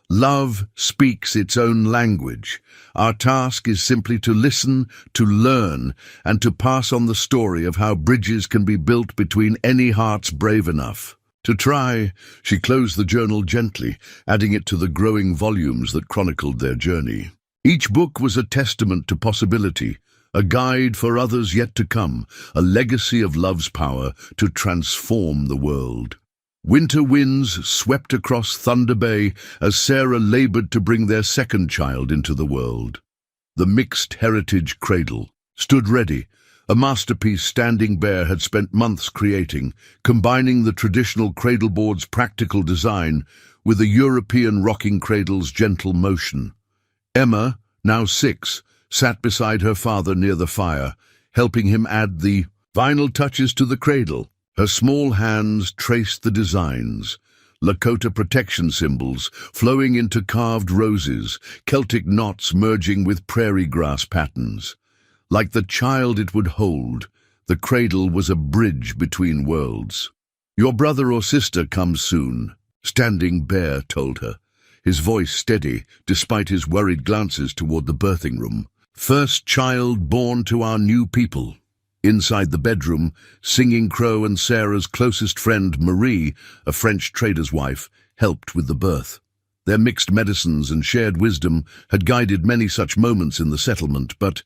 "Love speaks its own language. Our task is simply to listen, to learn, and to pass on the story of how bridges can be built between any hearts brave enough to try." She closed the journal gently, adding it to the growing volumes that chronicled their journey. Each book was a testament to possibility, a guide for others yet to come, a legacy of love's power to transform the world. Winter winds swept across Thunder Bay as Sarah labored to bring their second child into the world. The mixed heritage cradle stood ready, a masterpiece Standing Bear had spent months creating, combining the traditional cradleboard's practical design with the European rocking cradle's gentle motion. Emma, now 6, sat beside her father near the fire, helping him add the final touches to the cradle. Her small hands traced the designs, Lakota protection symbols flowing into carved roses, Celtic knots merging with prairie grass patterns. Like the child it would hold, the cradle was a bridge between worlds. "Your brother or sister comes soon," Standing Bear told her, his voice steady despite his worried glances toward the birthing room. "First child born to our new people." Inside the bedroom, Singing Crow and Sarah's closest friend, Marie, a French trader's wife, helped with the birth. Their mixed medicines and shared wisdom had guided many such moments in the settlement, but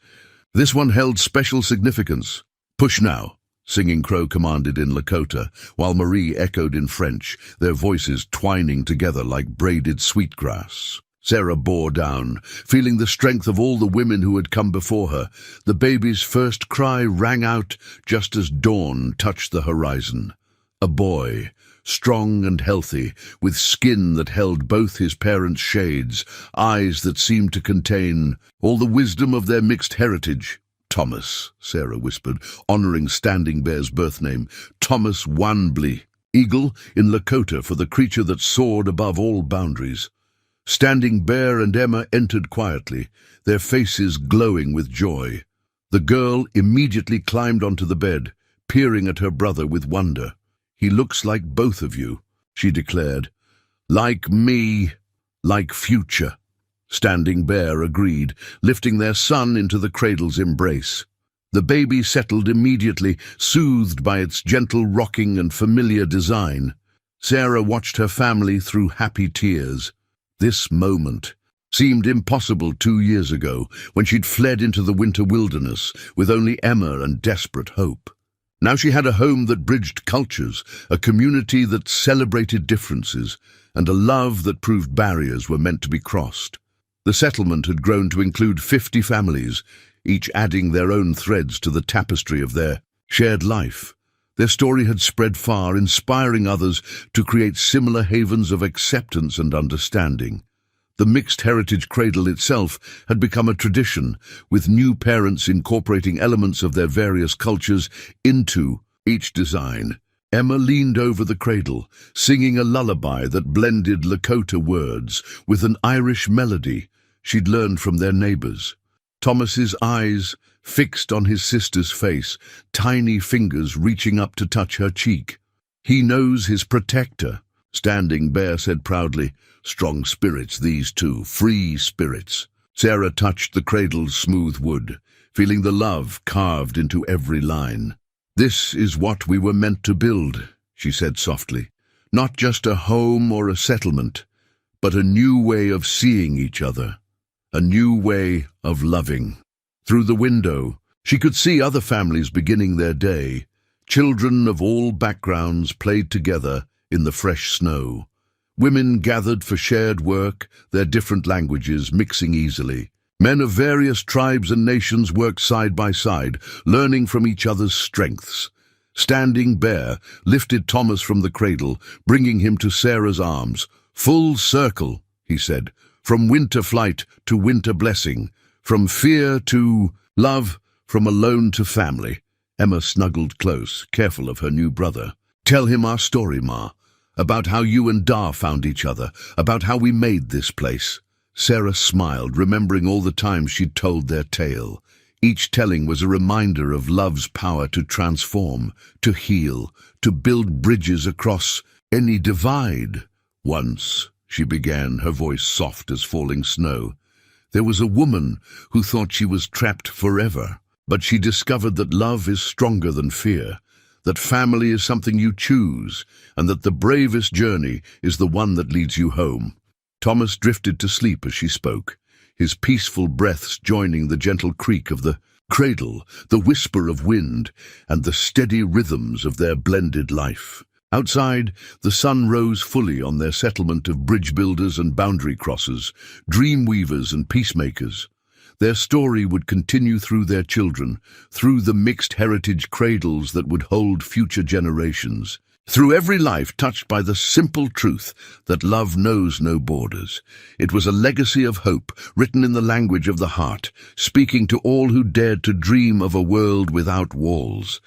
this one held special significance. "Push now," Singing Crow commanded in Lakota, while Marie echoed in French, their voices twining together like braided sweetgrass. Sarah bore down, feeling the strength of all the women who had come before her. The baby's first cry rang out just as dawn touched the horizon. A boy, strong and healthy, with skin that held both his parents' shades, eyes that seemed to contain all the wisdom of their mixed heritage. "Thomas," Sarah whispered, honoring Standing Bear's birth name. "Thomas Wanbli, eagle in Lakota for the creature that soared above all boundaries." Standing Bear and Emma entered quietly, their faces glowing with joy. The girl immediately climbed onto the bed, peering at her brother with wonder. "He looks like both of you," she declared. "Like me, like future." Standing Bear agreed, lifting their son into the cradle's embrace. The baby settled immediately, soothed by its gentle rocking and familiar design. Sarah watched her family through happy tears. This moment seemed impossible 2 years ago, when she'd fled into the winter wilderness with only Emma and desperate hope. Now she had a home that bridged cultures, a community that celebrated differences, and a love that proved barriers were meant to be crossed. The settlement had grown to include 50 families, each adding their own threads to the tapestry of their shared life. Their story had spread far, inspiring others to create similar havens of acceptance and understanding. The mixed heritage cradle itself had become a tradition, with new parents incorporating elements of their various cultures into each design. Emma leaned over the cradle, singing a lullaby that blended Lakota words with an Irish melody she'd learned from their neighbors. Thomas's eyes fixed on his sister's face, tiny fingers reaching up to touch her cheek. "He knows his protector," Standing Bear said proudly. "Strong spirits, these two, free spirits." Sarah touched the cradle's smooth wood, feeling the love carved into every line. "This is what we were meant to build," she said softly. "Not just a home or a settlement, but a new way of seeing each other, a new way of loving." Through the window, she could see other families beginning their day. Children of all backgrounds played together in the fresh snow. Women gathered for shared work, their different languages mixing easily. Men of various tribes and nations worked side by side, learning from each other's strengths. Standing Bear lifted Thomas from the cradle, bringing him to Sarah's arms. "Full circle," he said, "from winter flight to winter blessing, from fear to love, from alone to family." Emma snuggled close, careful of her new brother. "Tell him our story, Ma. About how you and Da found each other, about how we made this place." Sarah smiled, remembering all the times she'd told their tale. Each telling was a reminder of love's power to transform, to heal, to build bridges across any divide. "Once," she began, her voice soft as falling snow, "there was a woman who thought she was trapped forever. But she discovered that love is stronger than fear, that family is something you choose, and that the bravest journey is the one that leads you home." Thomas drifted to sleep as she spoke, his peaceful breaths joining the gentle creak of the cradle, the whisper of wind, and the steady rhythms of their blended life. Outside, the sun rose fully on their settlement of bridge builders and boundary crossers, dream weavers and peacemakers. Their story would continue through their children, through the mixed heritage cradles that would hold future generations, through every life touched by the simple truth that love knows no borders. It was a legacy of hope, written in the language of the heart, speaking to all who dared to dream of a world without walls.